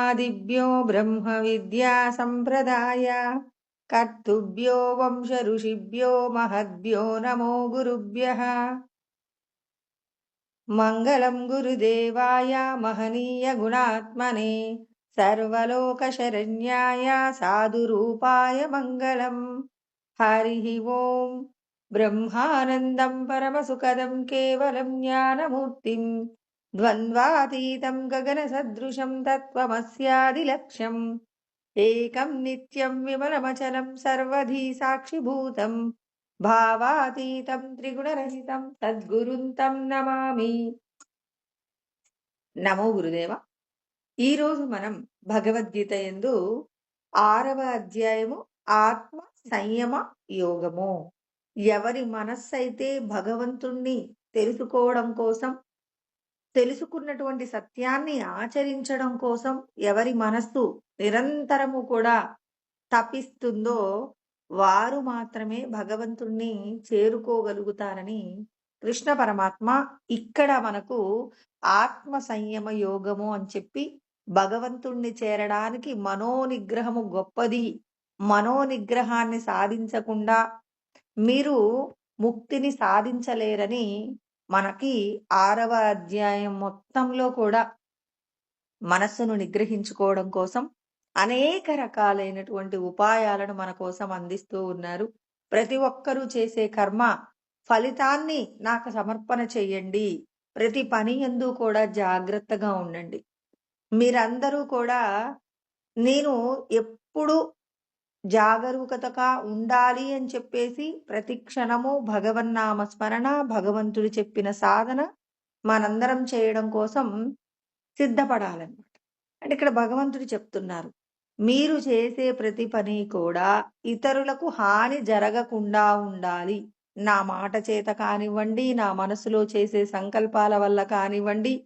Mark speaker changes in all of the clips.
Speaker 1: బ్రహ్మాదిభ్యో బ్రహ్మ విద్యా సంప్రదాయ కర్తుభ్యో వంశ ఋషిభ్యో మహద్భ్యో నమో గురుభ్యః. మంగళం గురుదేవాయ మహనీయ గుణాత్మనే సర్వలోకశరణ్యాయ సాధురూపాయ మంగళం. హరి ఓం. బ్రహ్మానందం పరమసుఖదం కేవలం జ్ఞానమూర్తిం ద్వంద్వాతీతం గగన సదృశం తత్వమస్యాదిలక్ష్యం ఏకం నిత్యం విమలమచలం సర్వధీ సాక్షిభూతం భావాతీతం త్రిగుణరహితం సద్గురుం తం నమామి. నమో గురుదేవ. ఈరోజు మనం భగవద్గీత యందు 6వ అధ్యాయము ఆత్మ సంయమ యోగము. ఎవరి మనస్సు అయితే భగవంతుణ్ణి తెలుసుకోవడం కోసం, తెలుసుకున్నటువంటి సత్యాన్ని ఆచరించడం కోసం ఎవరి మనస్సు నిరంతరము కూడా తపిస్తుందో వారు మాత్రమే భగవంతుణ్ణి చేరుకోగలుగుతారని కృష్ణ పరమాత్మ ఇక్కడ మనకు ఆత్మ సంయమ యోగము అని చెప్పి భగవంతుణ్ణి చేరడానికి మనోనిగ్రహము గొప్పది, మనోనిగ్రహాన్ని సాధించకుండా మీరు ముక్తిని సాధించలేరని మనకి 6వ అధ్యాయం మొత్తంలో కూడా మనస్సును నిగ్రహించుకోవడం కోసం అనేక రకాలైనటువంటి ఉపాయాలను మన కోసం అందిస్తూ ఉన్నారు. ప్రతి ఒక్కరూ చేసే కర్మ ఫలితాన్ని నాకు సమర్పణ చెయ్యండి. ప్రతి పని యందు కూడా జాగ్రత్తగా ఉండండి. మీరందరూ కూడా నేను ఎప్పుడు జాగరూకతగా ఉండాలి అని చెప్పేసి ప్రతి క్షణము భగవన్నామ స్మరణ, భగవంతుడు చెప్పిన సాధన మనందరం చేయడం కోసం సిద్ధపడాలన్నమాట. అంటే ఇక్కడ భగవంతుడు చెప్తున్నారు, మీరు చేసే ప్రతి పని కూడా ఇతరులకు హాని జరగకుండా ఉండాలి. నా మాట చేత కానివ్వండి, నా మనసులో చేసే సంకల్పాల వల్ల కానివ్వండి,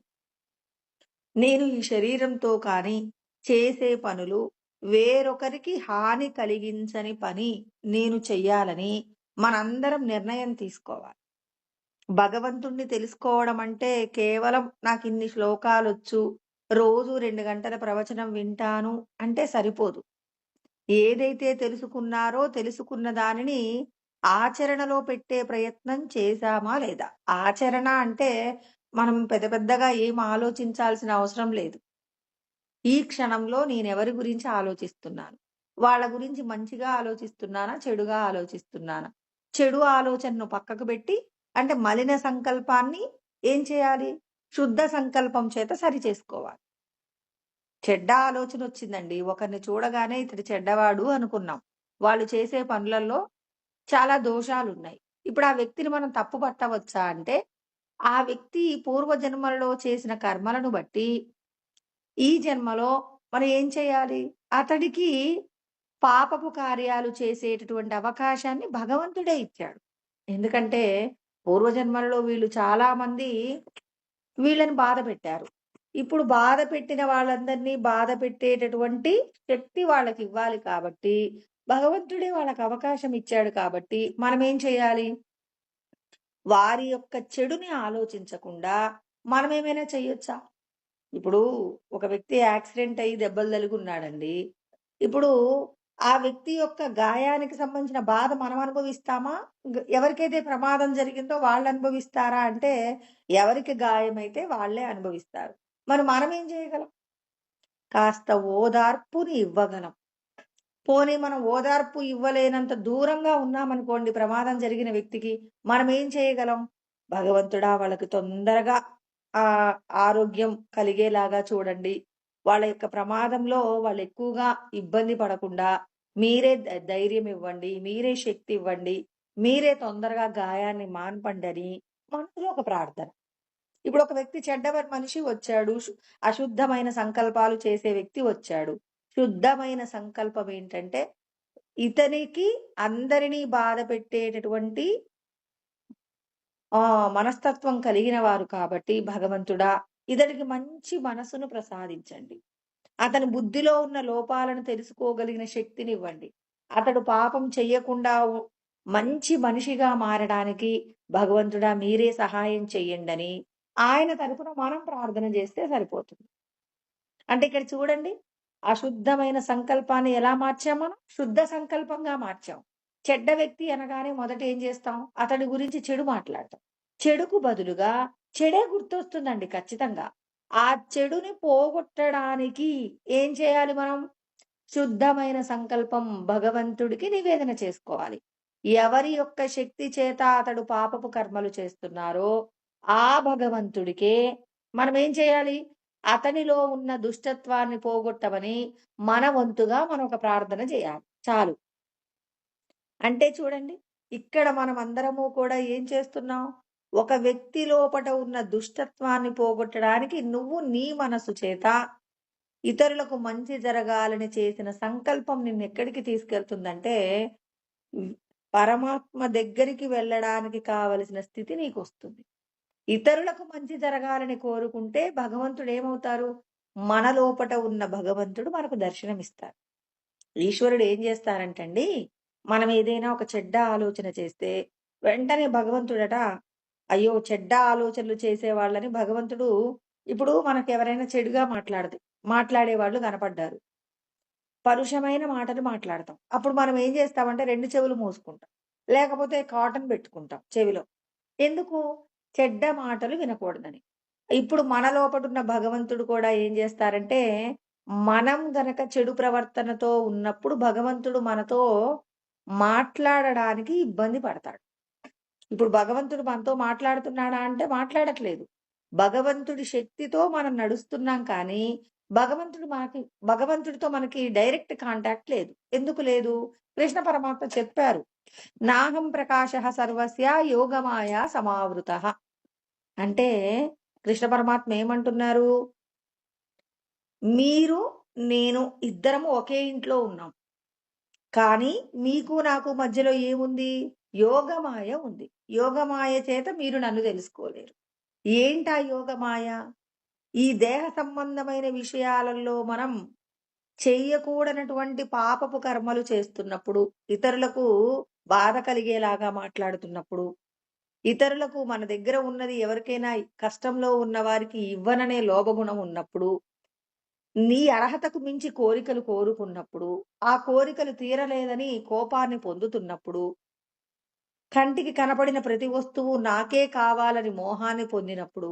Speaker 1: నేను ఈ శరీరంతో కానీ చేసే పనులు వేరొకరికి హాని కలిగించని పని నేను చెయ్యాలని మనందరం నిర్ణయం తీసుకోవాలి. భగవంతుణ్ణి తెలుసుకోవడం అంటే కేవలం నాకు ఇన్ని శ్లోకాలొచ్చు, రోజు 2 గంటల ప్రవచనం వింటాను అంటే సరిపోదు. ఏదైతే తెలుసుకున్నారో తెలుసుకున్న దానిని ఆచరణలో పెట్టే ప్రయత్నం చేశామా లేదా? ఆచరణ అంటే మనం పెద్ద పెద్దగా ఏం ఆలోచించాల్సిన అవసరం లేదు. ఈ క్షణంలో నేనెవరి గురించి ఆలోచిస్తున్నాను? వాళ్ళ గురించి మంచిగా ఆలోచిస్తున్నానా? చెడుగా ఆలోచిస్తున్నానా? చెడు ఆలోచనను పక్కకు పెట్టి, అంటే మలిన సంకల్పాన్ని ఏం చేయాలి? శుద్ధ సంకల్పం చేత సరి చేసుకోవాలి. చెడ్డ ఆలోచన వచ్చిందండి, ఒకరిని చూడగానే ఇతడు చెడ్డవాడు అనుకున్నాం. వాళ్ళు చేసే పనులలో చాలా దోషాలున్నాయి. ఇప్పుడు ఆ వ్యక్తిని మనం తప్పు పట్టవచ్చా అంటే, ఆ వ్యక్తి పూర్వజన్మలలో చేసిన కర్మలను బట్టి ఈ జన్మలో మనం ఏం చేయాలి? అతడికి పాపపు కార్యాలు చేసేటటువంటి అవకాశాన్ని భగవంతుడే ఇచ్చాడు. ఎందుకంటే పూర్వజన్మలలో వీళ్ళు చాలా మంది వీళ్ళని బాధ పెట్టారు. ఇప్పుడు బాధ పెట్టిన వాళ్ళందరినీ బాధ పెట్టేటటువంటి శక్తి వాళ్ళకి ఇవ్వాలి కాబట్టి భగవంతుడే వాళ్ళకి అవకాశం ఇచ్చాడు కాబట్టి మనం ఏం చేయాలి? వారి యొక్క చెడుని ఆలోచించకుండా మనం ఏమైనా చెయ్యొచ్చా? ఇప్పుడు ఒక వ్యక్తి యాక్సిడెంట్ అయ్యి దెబ్బలు తగులుకున్నాడండి. ఇప్పుడు ఆ వ్యక్తి యొక్క గాయానికి సంబంధించిన బాధ మనం అనుభవిస్తామా? ఎవరికైతే ప్రమాదం జరిగిందో వాళ్ళు అనుభవిస్తారా అంటే ఎవరికి గాయమైతే వాళ్ళే అనుభవిస్తారు. మరి మనం ఏం చేయగలం? కాస్త ఓదార్పుని ఇవ్వగలం. పోనీ మనం ఓదార్పు ఇవ్వలేనంత దూరంగా ఉన్నామనుకోండి ప్రమాదం జరిగిన వ్యక్తికి, మనం ఏం చేయగలం? భగవంతుడా వాళ్ళకి తొందరగా ఆరోగ్యం కలిగేలాగా చూడండి. వాళ్ళ యొక్క ప్రమాదంలో వాళ్ళు ఎక్కువగా ఇబ్బంది పడకుండా మీరే ధైర్యం ఇవ్వండి, మీరే శక్తి ఇవ్వండి, మీరే తొందరగా గాయాన్ని మాన్పండి అని మనసులో ఒక ప్రార్థన. ఇప్పుడు ఒక వ్యక్తి చెడ్డవారి మనిషి వచ్చాడు, అశుద్ధమైన సంకల్పాలు చేసే వ్యక్తి వచ్చాడు. శుద్ధమైన సంకల్పం ఏంటంటే ఇతనికి అందరినీ బాధ పెట్టేటటువంటి మనస్తత్వం కలిగిన వారు కాబట్టి భగవంతుడా ఇతడికి మంచి మనసును ప్రసాదించండి. అతని బుద్ధిలో ఉన్న లోపాలను తెలుసుకోగలిగిన శక్తిని ఇవ్వండి. అతడు పాపం చెయ్యకుండా మంచి మనిషిగా మారడానికి భగవంతుడా మీరే సహాయం చెయ్యండి అని ఆయన తరపున మనం ప్రార్థన చేస్తే సరిపోతుంది. అంటే ఇక్కడ చూడండి, అశుద్ధమైన సంకల్పాన్ని ఎలా మార్చాం మనం? శుద్ధ సంకల్పంగా మార్చాం. చెడ్డ వ్యక్తి అనగానే మొదట ఏం చేస్తాం? అతడి గురించి చెడు మాట్లాడతాం. చెడుకు బదులుగా చెడే గుర్తొస్తుందండి ఖచ్చితంగా. ఆ చెడుని పోగొట్టడానికి ఏం చేయాలి మనం? శుద్ధమైన సంకల్పం భగవంతుడికి నివేదన చేసుకోవాలి. ఎవరి యొక్క శక్తి చేత అతడు పాపపు కర్మలు చేస్తున్నారో ఆ భగవంతుడికే మనం ఏం చేయాలి? అతనిలో ఉన్న దుష్టత్వాన్ని పోగొట్టమని మన వంతుగా మనం ఒక ప్రార్థన చేయాలి. చాలు. అంటే చూడండి, ఇక్కడ మనమందరము కూడా ఏం చేస్తున్నాం? ఒక వ్యక్తి లోపట ఉన్న దుష్టత్వాన్ని పోగొట్టడానికి నువ్వు నీ మనసు చేత ఇతరులకు మంచి జరగాలని చేసిన సంకల్పం నిన్నెక్కడికి తీసుకెళ్తుందంటే, హ్మ్, పరమాత్మ దగ్గరికి వెళ్ళడానికి కావలసిన స్థితి నీకొస్తుంది. ఇతరులకు మంచి జరగాలని కోరుకుంటే భగవంతుడు ఏమవుతారు? మన లోపట ఉన్న భగవంతుడు మనకు దర్శనమిస్తారు. ఈశ్వరుడు ఏం చేస్తారంటండి, మనం ఏదైనా ఒక చెడ్డ ఆలోచన చేస్తే వెంటనే భగవంతుడట, అయ్యో! చెడ్డ ఆలోచనలు చేసే వాళ్ళని భగవంతుడు ఇప్పుడు మనకెవరైనా చెడుగా మాట్లాడేవాళ్ళు కనపడ్డారు. పరుషమైన మాటలు మాట్లాడతాం. అప్పుడు మనం ఏం చేస్తామంటే 2 చెవులు మూసుకుంటాం. లేకపోతే కాటన్ పెట్టుకుంటాం చెవిలో. ఎందుకు? చెడ్డ మాటలు వినకూడదని. ఇప్పుడు మన లోపటున్న భగవంతుడు కూడా ఏం చేస్తారంటే, మనం గనక చెడు ప్రవర్తనతో ఉన్నప్పుడు భగవంతుడు మనతో మాట్లాడడానికి ఇబ్బంది పడతాడు. ఇప్పుడు భగవంతుడు మనతో మాట్లాడుతున్నాడా అంటే మాట్లాడట్లేదు. భగవంతుడి శక్తితో మనం నడుస్తున్నాం కానీ, భగవంతుడితో మనకి డైరెక్ట్ కాంటాక్ట్ లేదు. ఎందుకు లేదు? కృష్ణ పరమాత్మ చెప్పారు. నాహం ప్రకాశః సర్వస్య యోగమాయా సమావృతః. అంటే కృష్ణ పరమాత్మ ఏమంటున్నారు? మీరు, నేను ఇద్దరము ఒకే ఇంట్లో ఉన్నాం. కానీ మీకు నాకు మధ్యలో ఏముంది? యోగమాయ ఉంది. యోగమాయ చేత మీరు నన్ను తెలుసుకోలేరు. ఏంటా యోగమాయ? ఈ దేహ సంబంధమైన విషయాలలో మనం చెయ్యకూడనటువంటి పాపపు కర్మలు చేస్తున్నప్పుడు, ఇతరులకు బాధ కలిగేలాగా మాట్లాడుతున్నప్పుడు, ఇతరులకు మన దగ్గర ఉన్నది ఎవరికైనా కష్టంలో ఉన్న వారికి ఇవ్వననే లోభగుణం ఉన్నప్పుడు, నీ అర్హతకు మించి కోరికలు కోరుకున్నప్పుడు, ఆ కోరికలు తీరలేదని కోపాన్ని పొందుతున్నప్పుడు, కంటికి కనపడిన ప్రతి వస్తువు నాకే కావాలని మోహాన్ని పొందినప్పుడు,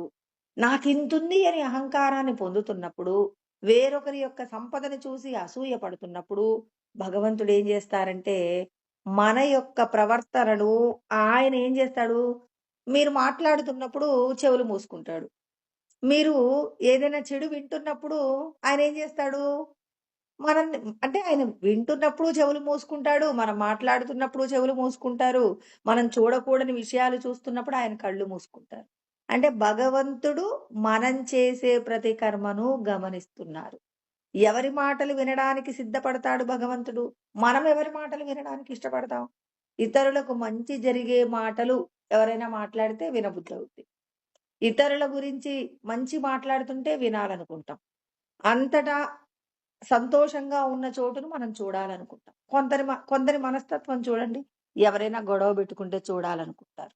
Speaker 1: నాకింతుంది అని అహంకారాన్ని పొందుతున్నప్పుడు, వేరొకరి యొక్క సంపదను చూసి అసూయ పడుతున్నప్పుడు, భగవంతుడు ఏం చేస్తారంటే, మన యొక్క ప్రవర్తనను ఆయన ఏం చేస్తాడు? మీరు మాట్లాడుతున్నప్పుడు చెవులు మూసుకుంటాడు. మీరు ఏదైనా చెడు వింటున్నప్పుడు ఆయన ఏం చేస్తాడు? మనల్ని అంటే ఆయన వింటున్నప్పుడు చెవులు మూసుకుంటాడు. మనం మాట్లాడుతున్నప్పుడు చెవులు మూసుకుంటారు. మనం చూడకూడని విషయాలు చూస్తున్నప్పుడు ఆయన కళ్ళు మూసుకుంటారు. అంటే భగవంతుడు మనం చేసే ప్రతి కర్మను గమనిస్తున్నారు. ఎవరి మాటలు వినడానికి సిద్ధపడతాడు భగవంతుడు? మనం ఎవరి మాటలు వినడానికి ఇష్టపడతాం? ఇతరులకు మంచి జరిగే మాటలు ఎవరైనా మాట్లాడితే వినబుద్ధవుద్ది. ఇతరుల గురించి మంచి మాట్లాడుతుంటే వినాలనుకుంటాం. అంతటా సంతోషంగా ఉన్న చోటును మనం చూడాలనుకుంటాం. కొందరి మనస్తత్వం చూడండి. ఎవరైనా గొడవ పెట్టుకుంటే చూడాలనుకుంటారు.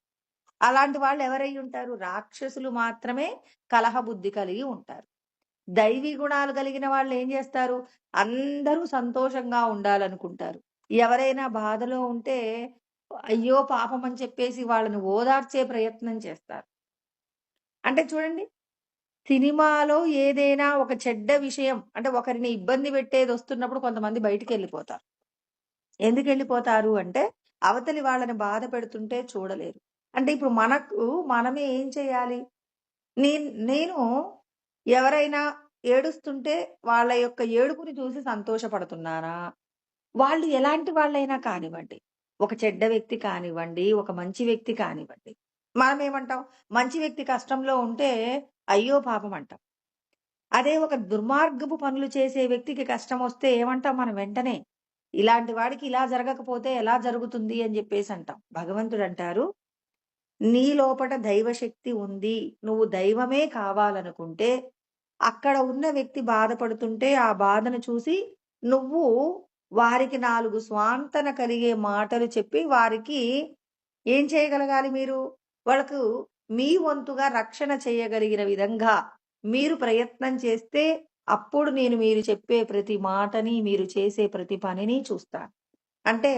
Speaker 1: అలాంటి వాళ్ళు ఎవరై ఉంటారు? రాక్షసులు మాత్రమే కలహ బుద్ధి కలిగి ఉంటారు. దైవీ గుణాలు కలిగిన వాళ్ళు ఏం చేస్తారు? అందరూ సంతోషంగా ఉండాలనుకుంటారు. ఎవరైనా బాధలో ఉంటే అయ్యో పాపం అని చెప్పేసి వాళ్ళని ఓదార్చే ప్రయత్నం చేస్తారు. అంటే చూడండి, సినిమాలో ఏదైనా ఒక చెడ్డ విషయం అంటే ఒకరిని ఇబ్బంది పెట్టేదొస్తున్నప్పుడు కొంతమంది బయటికెళ్ళిపోతారు. ఎందుకెళ్ళిపోతారు అంటే, అవతలి వాళ్ళని బాధ పెడుతుంటే చూడలేరు. అంటే ఇప్పుడు మనమే ఏం చేయాలి? నేను ఎవరైనా ఏడుస్తుంటే వాళ్ళ యొక్క ఏడుపుని చూసి సంతోషపడుతున్నానా? వాళ్ళు ఎలాంటి వాళ్ళైనా కానివ్వండి. ఒక చెడ్డ వ్యక్తి కానివ్వండి, ఒక మంచి వ్యక్తి కానివ్వండి. మనమేమంటాం? మంచి వ్యక్తి కష్టంలో ఉంటే అయ్యో పాపం అంటాం. అదే ఒక దుర్మార్గపు పనులు చేసే వ్యక్తికి కష్టమొస్తే ఏమంటాం మనం వెంటనే? ఇలాంటి వాడికి ఇలా జరగకపోతే ఎలా జరుగుతుంది అని జెప్పేసి అంటాం. భగవంతుడంటారు, నీ లోపట దైవశక్తి ఉంది. నువ్వు దైవమే కావాలనుకుంటే, అక్కడ ఉన్న వ్యక్తి బాధపడుతుంటే ఆ బాధను చూసి నువ్వు వారికి 4 స్వాంతన కలిగే మాటలు చెప్పి వారికి ఏం చేయగలగాలి మీరు? వాళ్ళకు మీ వంతుగా రక్షణ చేయగలిగిన విధంగా మీరు ప్రయత్నం చేస్తే అప్పుడు నేను మీరు చెప్పే ప్రతి మాటని, మీరు చేసే ప్రతి పనిని చూస్తాను. అంటే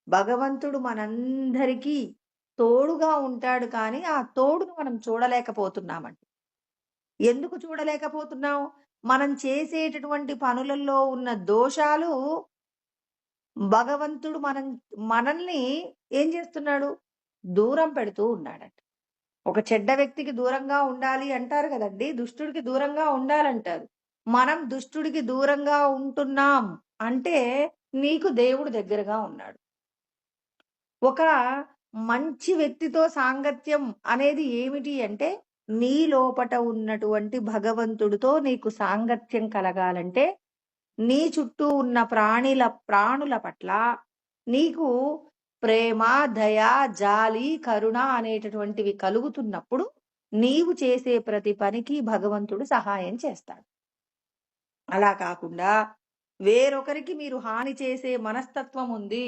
Speaker 1: భగవంతుడు మనందరికీ తోడుగా ఉంటాడు కానీ, ఆ తోడును మనం చూడలేకపోతున్నామండి. ఎందుకు చూడలేకపోతున్నాం? మనం చేసేటటువంటి పనులలో ఉన్న దోషాలు భగవంతుడు మనల్ని ఏం చేస్తున్నాడు? దూరం పెడుతూ ఉన్నాడంట. ఒక చెడ్డ వ్యక్తికి దూరంగా ఉండాలి అంటారు గదండీ! దుష్టుడికి దూరంగా ఉండాలంటారు. మనం దుష్టుడికి దూరంగా ఉంటున్నాం అంటే, నీకు దేవుడు దగ్గరగా ఉన్నాడు. ఒక మంచి వ్యక్తితో సాంగత్యం అనేది ఏమిటి అంటే, నీ లోపట ఉన్నటువంటి భగవంతుడితో నీకు సాంగత్యం కలగాలంటే, నీ చుట్టూ ఉన్న ప్రాణుల పట్ల నీకు ప్రేమ, దయ, జాలి, కరుణ అనేటటువంటివి కలుగుతున్నప్పుడు, నీవు చేసే ప్రతి పనికి భగవంతుడు సహాయం చేస్తాడు. అలా కాకుండా వేరొకరికి మీరు హాని చేసే మనస్తత్వం ఉంది.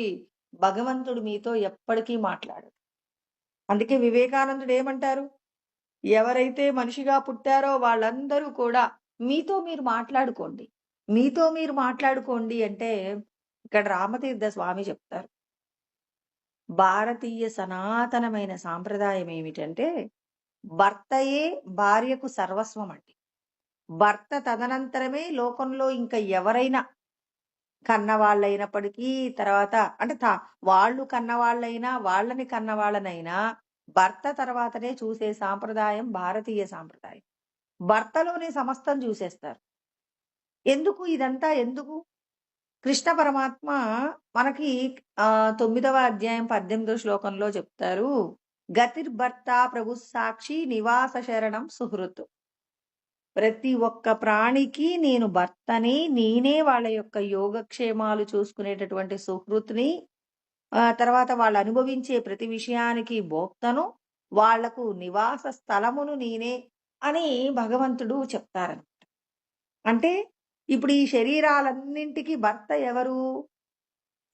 Speaker 1: భగవంతుడు మీతో ఎప్పటికీ మాట్లాడడు. అందుకే వివేకానందుడు ఏమంటారు? ఎవరైతే మనిషిగా పుట్టారో వాళ్ళందరూ కూడా మీతో మీరు మాట్లాడుకోండి. మీతో మీరు మాట్లాడుకోండి అంటే ఇక్కడ రామతీర్థ స్వామి చెప్తారు. భారతీయ సనాతనమైన సాంప్రదాయం ఏమిటంటే భర్తయే భార్యకు సర్వస్వం అండి. భర్త తదనంతరమే లోకంలో ఇంకా ఎవరైనా కన్నవాళ్ళైనప్పటికీ తర్వాత అంటే వాళ్ళు కన్నవాళ్ళైనా వాళ్ళని కన్నవాళ్ళనైనా భర్త తర్వాతనే చూసే సాంప్రదాయం భారతీయ సాంప్రదాయం. భర్తలోనే సమస్తం చూసేస్తారు. ఎందుకు ఇదంతా ఎందుకు? కృష్ణ పరమాత్మ మనకి 9వ అధ్యాయం 18వ శ్లోకంలో చెప్తారు. గతిర్భర్త ప్రభు సాక్షి నివాస శరణం సుహృత్. ప్రతి ఒక్క ప్రాణికి నేను భర్తని, నేనే వాళ్ళ యొక్క యోగక్షేమాలు చూసుకునేటటువంటి సుహృత్‌ని, తర్వాత వాళ్ళు అనుభవించే ప్రతి విషయానికి భోక్తను, వాళ్లకు నివాస స్థలమును నేనే అని భగవంతుడు చెప్తారనమాట. అంటే ఇప్పుడు ఈ శరీరాలన్నింటికి భర్త ఎవరు?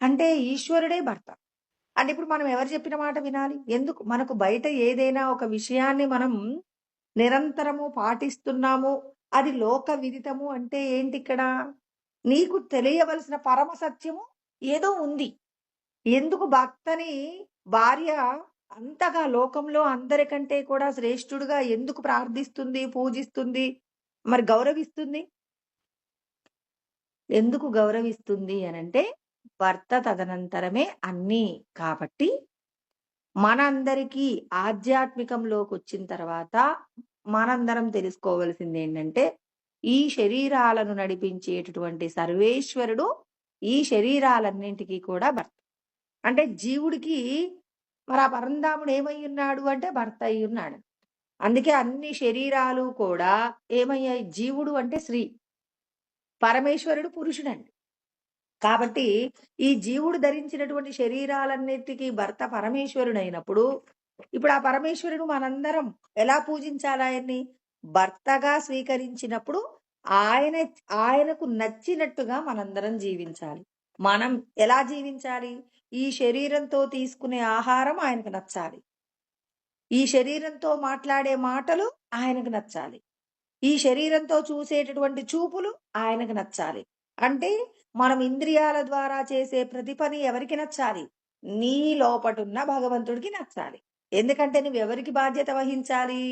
Speaker 1: అంటే ఈశ్వరుడే భర్త. అంటే ఇప్పుడు మనం ఎవరు చెప్పిన మాట వినాలి? ఎందుకు? మనకు బయట ఏదైనా ఒక విషయాన్ని మనం నిరంతరము పాటిస్తున్నాము. అది లోక విదితము అంటే ఏంటిక్కడ? నీకు తెలియవలసిన పరమ సత్యము ఏదో ఉంది. ఎందుకు భర్తని భార్య అంతగా లోకంలో అందరికంటే కూడా శ్రేష్ఠుడుగా ఎందుకు ప్రార్థిస్తుంది, పూజిస్తుంది, మరి గౌరవిస్తుంది? ఎందుకు గౌరవిస్తుంది అనంటే భర్త తదనంతరమే అన్నీ కాబట్టి మనందరికీ ఆధ్యాత్మికంలోకొచ్చిన తర్వాత మనందరం తెలుసుకోవలసిందేంటంటే, ఈ శరీరాలను నడిపించేటటువంటి సర్వేశ్వరుడు ఈ శరీరాలన్నింటికి కూడా భర్త. అంటే జీవుడికి మరి ఆ పరంధాముడు ఏమయ్యున్నాడు అంటే భర్త అయ్యున్నాడు. అందుకే అన్ని శరీరాలు కూడా ఏమయ్యాయి? జీవుడు అంటే స్త్రీ, పరమేశ్వరుడు పురుషుడండి. కాబట్టి ఈ జీవుడు ధరించినటువంటి శరీరాలన్నిటికీ భర్త పరమేశ్వరుడైనప్పుడు ఇప్పుడు ఆ పరమేశ్వరుడు మనందరం ఎలా పూజించాలి ఆయన్ని? భర్తగా స్వీకరించినప్పుడు ఆయనకు నచ్చినట్టుగా మనందరం జీవించాలి. మనం ఎలా జీవించాలి? ఈ శరీరంతో తీసుకునే ఆహారం ఆయనకు నచ్చాలి. ఈ శరీరంతో మాట్లాడే మాటలు ఆయనకు నచ్చాలి. ఈ శరీరంతో చూసేటటువంటి చూపులు ఆయనకు నచ్చాలి. అంటే మనం ఇంద్రియాల ద్వారా చేసే ప్రతి పని ఎవరికి నచ్చాలి? నీ లోపటున్న భగవంతుడికి నచ్చాలి. ఎందుకంటే నువ్వెవరికి బాధ్యత వహించాలి?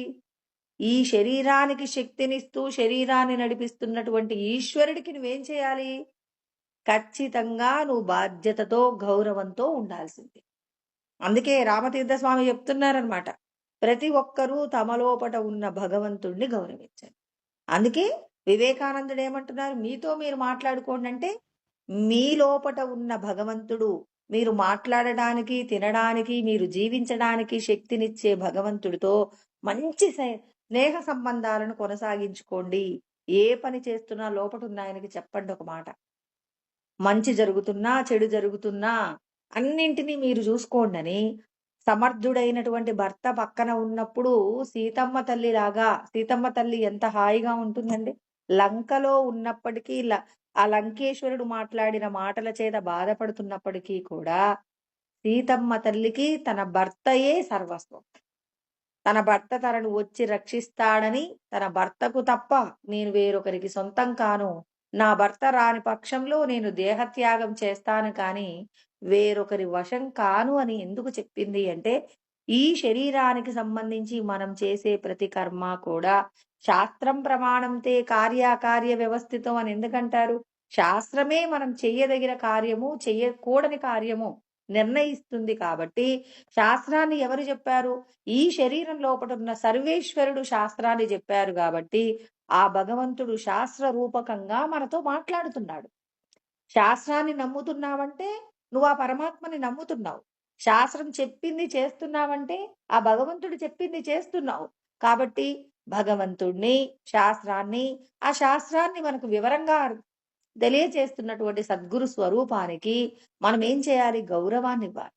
Speaker 1: ఈ శరీరానికి శక్తినిస్తూ శరీరాన్ని నడిపిస్తున్నటువంటి ఈశ్వరుడికి నువ్వేం చేయాలి? ఖచ్చితంగా నువ్వు బాధ్యతతో, గౌరవంతో ఉండాల్సిందే. అందుకే రామతీర్థ స్వామి చెప్తున్నారనమాట. ప్రతి ఒక్కరూ తమ లోపట ఉన్న భగవంతుడిని గౌరవించండి. అందుకే వివేకానందుడు ఏమంటున్నారు? మీతో మీరు మాట్లాడుకోండి అంటే మీ లోపట ఉన్న భగవంతుడు మీరు మాట్లాడడానికి, తినడానికి, మీరు జీవించడానికి శక్తినిచ్చే భగవంతుడితో మంచి స్నేహ సంబంధాలను కొనసాగించుకోండి. ఏ పని చేస్తున్నా లోపటున్న ఆయనకి చెప్పండి ఒక మాట. మంచి జరుగుతున్నా, చెడు జరుగుతున్నా అన్నింటినీ మీరు చూసుకోండని సమర్థుడైనటువంటి భర్త పక్కన ఉన్నప్పుడు సీతమ్మ తల్లి ఎంత హాయిగా ఉంటుందండి. లంకలో ఉన్నప్పటికీ ఆ లంకేశ్వరుడు మాట్లాడిన మాటల చేత బాధపడుతున్నప్పటికీ కూడా సీతమ్మ తల్లికి తన భర్తయే సర్వస్వం. తన భర్త తనను వచ్చి రక్షిస్తాడని, తన భర్తకు తప్ప నేను వేరొకరికి సొంతం కాను. నా భర్త రాని పక్షంలో నేను దేహత్యాగం చేస్తాను కానీ, వేరొకరి వశం కాను అని ఎందుకు చెప్పింది అంటే, ఈ శరీరానికి సంబంధించి మనం చేసే ప్రతి కర్మ కూడా శాస్త్రం ప్రమాణంతే కార్యాకార్య వ్యవస్థితం అని ఎందుకంటారు? శాస్త్రమే మనం చెయ్యదగిన కార్యము, చెయ్యకూడని కార్యము నిర్ణయిస్తుంది కాబట్టి, శాస్త్రాన్ని ఎవరు చెప్పారు? ఈ శరీరం లోపటున్న సర్వేశ్వరుడు శాస్త్రాన్ని చెప్పారు కాబట్టి, ఆ భగవంతుడు శాస్త్ర రూపకంగా మనతో మాట్లాడుతున్నాడు. శాస్త్రాన్ని నమ్ముతున్నావంటే నువ్వు ఆ పరమాత్మని నమ్ముతున్నావు. శాస్త్రం చెప్పింది చేస్తున్నావంటే ఆ భగవంతుడు చెప్పింది చేస్తున్నావు. కాబట్టి భగవంతుడిని, శాస్త్రాన్ని, ఆ శాస్త్రాన్ని మనకు వివరంగా తెలియచేస్తున్నటువంటి సద్గురు స్వరూపానికి మనం ఏం చేయాలి? గౌరవాన్ని ఇవ్వాలి.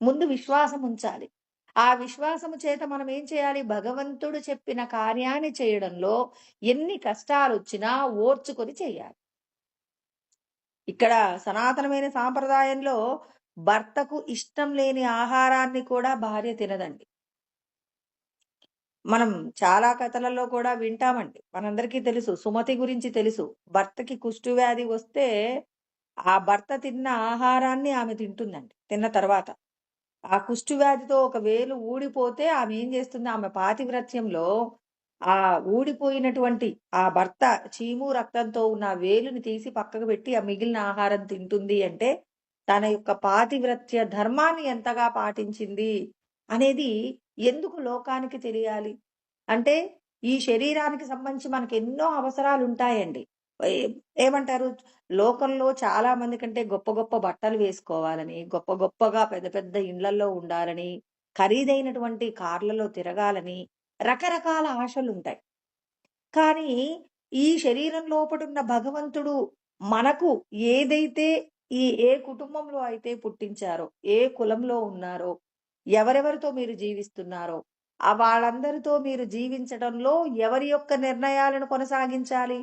Speaker 1: ముందు విశ్వాసం ఉంచాలి. ఆ విశ్వాసము చేత మనం ఏం చేయాలి? భగవంతుడు చెప్పిన కార్యాన్ని చేయడంలో ఎన్ని కష్టాలొచ్చినా ఓర్చుకొని చేయాలి. ఇక్కడ సనాతనమైన సాంప్రదాయంలో భర్తకు ఇష్టం లేని ఆహారాన్ని కూడా భార్య తినదండి. మనం చాలా కథలలో కూడా వింటామండి. మనందరికీ తెలుసు. సుమతి గురించి తెలుసు. భర్తకి కుష్ఠవ్యాధి వస్తే ఆ భర్త తిన్న ఆహారాన్ని ఆమె తింటుందండి తిన్న తర్వాత. ఆ కుష్ఠవ్యాధితో ఒక వేలు ఊడిపోతే ఆమె ఏం చేస్తుంది? ఆమె పాతివ్రత్యంలో ఆ ఊడిపోయినటువంటి ఆ భర్త చీము రక్తంతో ఉన్న ఆ వేలుని తీసి పక్కకు పెట్టి ఆ మిగిలిన ఆహారం తింటుంది అంటే, తన యొక్క పాతివ్రత్య ధర్మాన్ని ఎంతగా పాటించింది అనేది ఎందుకు లోకానికి తెలియాలి? అంటే ఈ శరీరానికి సంబంధించి మనకు ఎన్నో అవసరాలు ఉంటాయండి. ఏమంటారు? లోకంలో చాలా మంది కంటే గొప్ప గొప్ప బట్టలు వేసుకోవాలని, గొప్ప గొప్పగా పెద్ద పెద్ద ఇండ్లల్లో ఉండాలని, ఖరీదైనటువంటి కార్లలో తిరగాలని రకరకాల ఆశలుంటాయి. కానీ ఈ శరీరం లోపటున్న భగవంతుడు మనకు ఏదైతే ఏ కుటుంబంలో అయితే పుట్టించారో, ఏ కులంలో ఉన్నారో, ఎవరెవరితో మీరు జీవిస్తున్నారో, వాళ్ళందరితో మీరు జీవించడంలో ఎవరి యొక్క నిర్ణయాలను కొనసాగించాలి?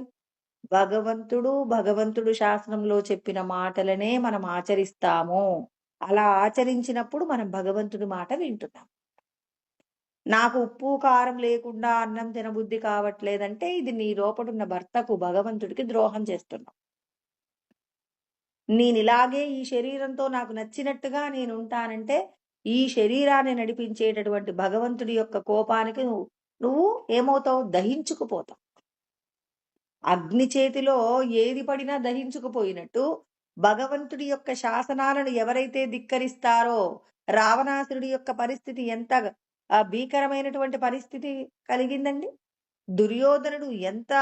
Speaker 1: భగవంతుడు శాస్త్రంలో చెప్పిన మాటలనే మనం ఆచరిస్తాము. అలా ఆచరించినప్పుడు మనం భగవంతుడి మాట వింటున్నాం. నాకు ఉప్పు, కారం లేకుండా అన్నం తినబుద్ధి కావట్లేదంటే ఇది నీ లోపటున్న భర్తకు, భగవంతుడికి ద్రోహం చేస్తున్నావు. నేనిలాగే ఈ శరీరంతో నాకు నచ్చినట్టుగా నేనుంటానంటే, ఈ శరీరాన్ని నడిపించేటటువంటి భగవంతుడి యొక్క కోపానికి నువ్వు ఏమవుతావు? దహించుకుపోతావు. అగ్ని చేతిలో ఏది పడినా దహించుకుపోయినట్టు, భగవంతుడి యొక్క శాసనాలను ఎవరైతే ధిక్కరిస్తారో, రావణాసురుడి యొక్క పరిస్థితి ఎంత భీకరమైనటువంటి పరిస్థితి కలిగిందండి. దుర్యోధనుడు ఎంత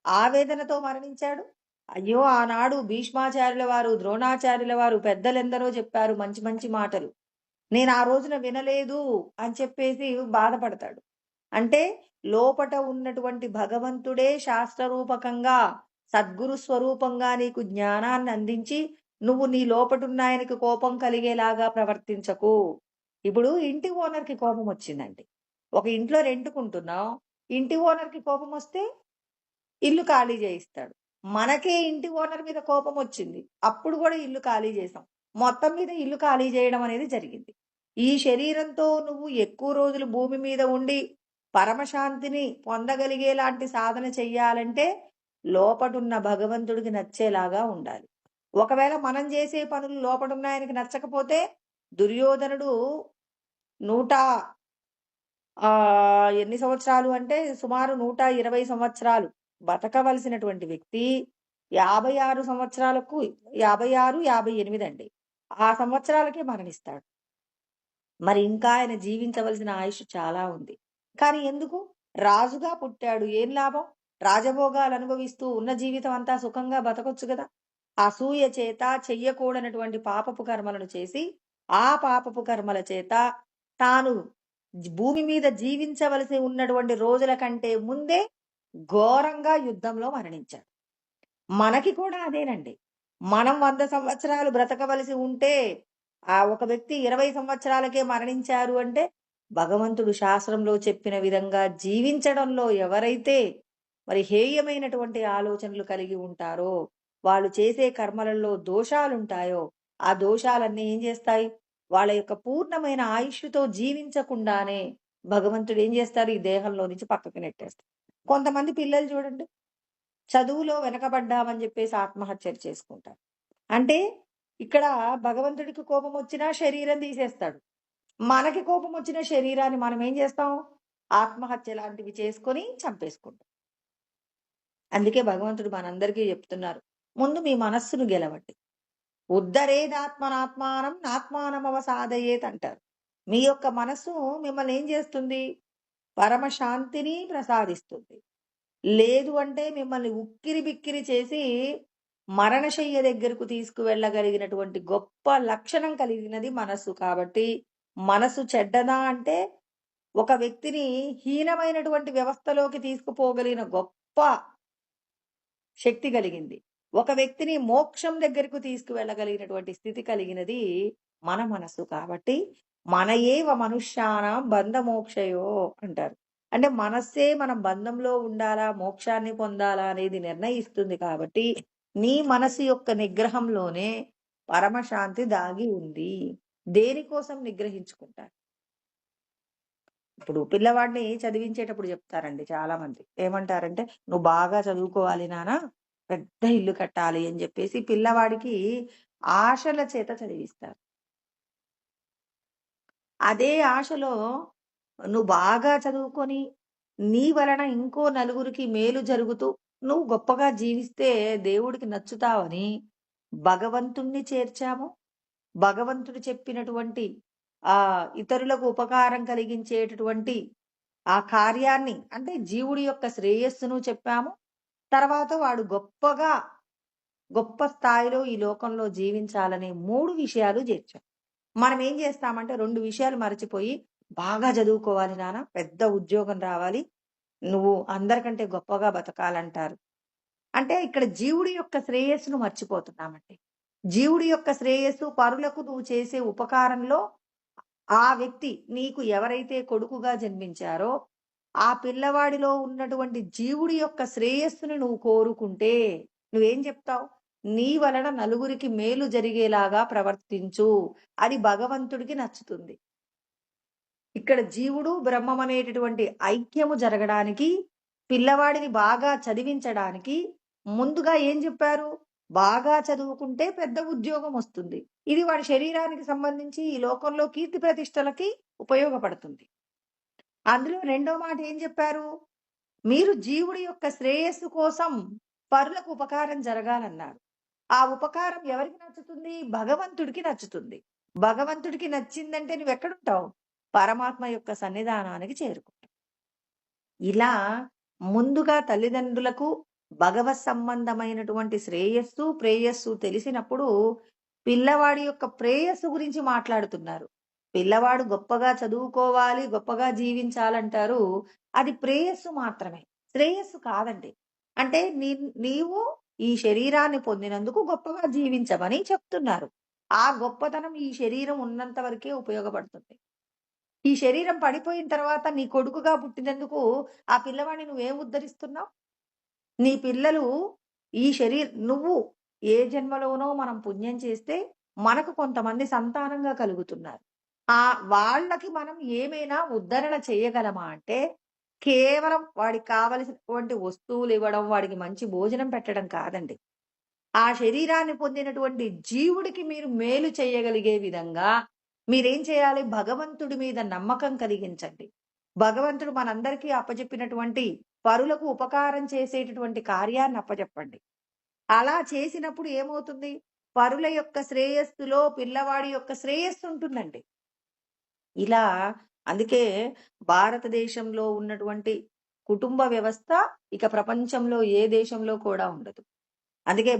Speaker 1: ఆవేదనతో మరణించాడు. అయ్యో! ఆనాడు భీష్మాచార్యుల వారు, ద్రోణాచార్యుల వారు పెద్దలెందరో చెప్పారు మంచి మంచి మాటలు. నేను ఆ రోజున వినలేదు అని చెప్పేసి బాధపడతాడు. అంటే లోపట ఉన్నటువంటి భగవంతుడే శాస్త్రరూపకంగా, సద్గురు స్వరూపంగా నీకు జ్ఞానాన్ని అందించి, నువ్వు నీ లోపటున్న ఆయనకి కోపం కలిగేలాగా ప్రవర్తించకు. ఇప్పుడు ఇంటి ఓనర్‌కి కోపం వచ్చిందండి. ఒక ఇంట్లో రెంట్‌కుంటున్నాం. ఇంటి ఓనర్‌కి కోపం వస్తే ఇల్లు ఖాళీ చేయిస్తాడు. మనకే ఇంటి ఓనర్ మీద కోపం వచ్చింది. అప్పుడు కూడా ఇల్లు ఖాళీ చేసాం. మొత్తం మీద ఇల్లు ఖాళీ చేయడం అనేది జరిగింది. ఈ శరీరంతో నువ్వు ఎక్కువ రోజులు భూమి మీద ఉండి పరమశాంతిని పొందగలిగేలాంటి సాధన చెయ్యాలంటే లోపటున్న భగవంతుడికి నచ్చేలాగా ఉండాలి. ఒకవేళ మనం చేసే పనులు లోపటున్న ఆయనకి నచ్చకపోతే దుర్యోధనుడు 100 ఎన్ని సంవత్సరాలు అంటే సుమారు 120 సంవత్సరాలు బతకవలసినటువంటి వ్యక్తి 56 సంవత్సరాలకు 56, 58 అండి. ఆ సంవత్సరాలకే మరణిస్తాడు. మరి ఇంకా ఆయన జీవించవలసిన ఆయుష్ చాలా ఉంది. కానీ ఎందుకు? రాజుగా పుట్టాడు. ఏం లాభం? రాజభోగాలు అనుభవిస్తూ ఉన్న జీవితం అంతా సుఖంగా బతకొచ్చు గదా! అసూయ చేత చెయ్యకూడనటువంటి పాపపు కర్మలను చేసి, ఆ పాపపు కర్మల చేత తాను భూమి మీద జీవించవలసి ఉన్నటువంటి రోజుల కంటే ముందే ఘోరంగా యుద్ధంలో మరణించాడు. మనకి కూడా అదేనండి. మనం 100 సంవత్సరాలు బ్రతకవలసి ఉంటే, ఆ ఒక వ్యక్తి 20 సంవత్సరాలకే మరణించారు అంటే, భగవంతుడు శాస్త్రంలో చెప్పిన విధంగా జీవించడంలో ఎవరైతే మరి హేయమైనటువంటి ఆలోచనలు కలిగి ఉంటారో, వాళ్ళు చేసే కర్మలలో దోషాలుంటాయో, ఆ దోషాలన్నీ ఏం చేస్తాయి? వాళ్ళ యొక్క పూర్ణమైన ఆయుష్షుతో జీవించకుండానే భగవంతుడు ఏం చేస్తారు? ఈ దేహంలో నుంచి పక్కకి నెట్టేస్తారు. కొంతమంది పిల్లలు చూడండి, చదువులో వెనకబడ్డామని చెప్పేసి ఆత్మహత్యలు చేసుకుంటారు. అంటే ఇక్కడ భగవంతుడికి కోపం వచ్చినా శరీరం తీసేస్తాడు. మనకి కోపం వచ్చిన శరీరాన్ని మనం ఏం చేస్తాం? ఆత్మహత్య లాంటివి చేసుకొని చంపేసుకుంటాం. అందుకే భగవంతుడు మనందరికీ చెప్తున్నారు, ముందు మీ మనస్సును గెలవండి. ఉద్ధరేదాత్మనాత్మానం నాత్మానమవసాదయేత్ అంటారు. మీ యొక్క మనస్సు మిమ్మల్ని ఏం చేస్తుంది? పరమ శాంతిని ప్రసాదిస్తుంది. లేదు అంటే మిమ్మల్ని ఉక్కిరి బిక్కిరి చేసి మరణశయ్య దగ్గరకు తీసుకువెళ్ళగలిగినటువంటి గొప్ప లక్షణం కలిగినది మనస్సు. కాబట్టి మనసు చెడ్డదా అంటే ఒక వ్యక్తిని హీనమైనటువంటి వ్యవస్థలోకి తీసుకుపోగలిగిన గొప్ప శక్తి కలిగింది. ఒక వ్యక్తిని మోక్షం దగ్గరకు తీసుకువెళ్ళగలిగినటువంటి స్థితి కలిగినది మన మనస్సు. కాబట్టి మన ఏవ మనుష్యానాం బంధమోక్షయో అంటారు. అంటే మనస్సే మనం బంధంలో ఉండాలా, మోక్షాన్ని పొందాలా అనేది నిర్ణయిస్తుంది. కాబట్టి నీ మనసు యొక్క నిగ్రహంలోనే పరమశాంతి దాగి ఉంది. దేనికోసం నిగ్రహించుకుంటారు? ఇప్పుడు పిల్లవాడిని చదివించేటప్పుడు చెప్తారండి చాలా మంది. ఏమంటారంటే, "నువ్వు బాగా చదువుకోవాలి నాన్న, పెద్ద ఇల్లు కట్టాలి" అని చెప్పేసి పిల్లవాడికి ఆశల చేత చదివిస్తారు. అదే ఆశలో నువ్వు బాగా చదువుకొని, నీ వలన ఇంకో నలుగురికి మేలు జరుగుతూ, నువ్వు గొప్పగా జీవిస్తే దేవుడికి నచ్చుతావని భగవంతుణ్ణి చేర్చాము. భగవంతుడు చెప్పినటువంటి ఇతరులకు ఉపకారం కలిగించేటటువంటి ఆ కార్యాన్ని, అంటే జీవుడి యొక్క శ్రేయస్సును చెప్పాము. తర్వాత వాడు గొప్ప స్థాయిలో ఈ లోకంలో జీవించాలనే 3 విషయాలు చేర్చాం. మనం ఏం చేస్తామంటే 2 విషయాలు మరచిపోయి, బాగా చదువుకోవాలి నాన్న, పెద్ద ఉద్యోగం రావాలి, నువ్వు అందరికంటే గొప్పగా బతకాలంటారు. అంటే ఇక్కడ జీవుడి యొక్క శ్రేయస్సును మర్చిపోతున్నామండి. జీవుడి యొక్క శ్రేయస్సు, పరులకు నువ్వు చేసే ఉపకారంలో ఆ వ్యక్తి నీకు ఎవరైతే కొడుకుగా జన్మించారో ఆ పిల్లవాడిలో ఉన్నటువంటి జీవుడి యొక్క శ్రేయస్సును నువ్వు కోరుకుంటే నువ్వేం చెప్తావు? నీ వలన నలుగురికి మేలు జరిగేలాగా ప్రవర్తించు. అది భగవంతుడికి నచ్చుతుంది. ఇక్కడ జీవుడు బ్రహ్మం అనేటటువంటి ఐక్యము జరగడానికి, పిల్లవాడిని బాగా చదివించడానికి ముందుగా ఏం చెప్పారు? బాగా చదువుకుంటే పెద్ద ఉద్యోగం వస్తుంది. ఇది వాడి శరీరానికి సంబంధించి ఈ లోకంలో కీర్తి ప్రతిష్టలకి ఉపయోగపడుతుంది. అందులో రెండో మాట ఏం చెప్పారు? మీరు జీవుడి యొక్క శ్రేయస్సు కోసం పరులకు ఉపకారం జరగాలన్నారు. ఆ ఉపకారం ఎవరికి నచ్చుతుంది? భగవంతుడికి నచ్చుతుంది. భగవంతుడికి నచ్చిందంటే నువ్వెక్కడుంటావు? పరమాత్మ యొక్క సన్నిధానానికి చేరుకుంటావు. ఇలా ముందుగా తల్లిదండ్రులకు భగవత్ సంబంధమైనటువంటి శ్రేయస్సు, ప్రేయస్సు తెలిసినప్పుడు పిల్లవాడి యొక్క ప్రేయస్సు గురించి మాట్లాడుతున్నారు. పిల్లవాడు గొప్పగా చదువుకోవాలి, గొప్పగా జీవించాలంటారు. అది ప్రేయస్సు మాత్రమే, శ్రేయస్సు కాదండి. అంటే నీవు ఈ శరీరాన్ని పొందినందుకు గొప్పగా జీవించమని చెప్తున్నారు. ఆ గొప్పతనం ఈ శరీరం ఉన్నంత వరకే ఉపయోగపడుతుంది. ఈ శరీరం పడిపోయిన తర్వాత నీ కొడుకుగా పుట్టినందుకు ఆ పిల్లవాడిని నువ్వేం ఉద్ధరిస్తున్నావు? నీ పిల్లలు నువ్వు ఏ జన్మలోనో మనం పుణ్యం చేస్తే మనకు కొంతమంది సంతానంగా కలుగుతున్నారు. వాళ్ళకి మనం ఏమైనా ఉద్ధరణ చేయగలమా అంటే కేవలం వాడికి కావలసినటువంటి వస్తువులు ఇవ్వడం, వాడికి మంచి భోజనం పెట్టడం కాదండి. ఆ శరీరాన్ని పొందినటువంటి జీవుడికి మీరు మేలు చేయగలిగే విధంగా మీరేం చేయాలి? భగవంతుడి మీద నమ్మకం కలిగించండి. భగవంతుడు మనందరికీ అప్పచెప్పినటువంటి పరులకు ఉపకారం చేసేటటువంటి కార్యాన్ని అప్పచెప్పండి. అలా చేసినప్పుడు ఏమవుతుంది? పరుల యొక్క శ్రేయస్సులో పిల్లవాడి యొక్క శ్రేయస్సు ఉంటుందండి. ఇలా అందుకే భారతదేశంలో ఉన్నటువంటి కుటుంబ వ్యవస్థ ఇక ప్రపంచంలో ఏ దేశంలో కూడా ఉండదు. అందుకే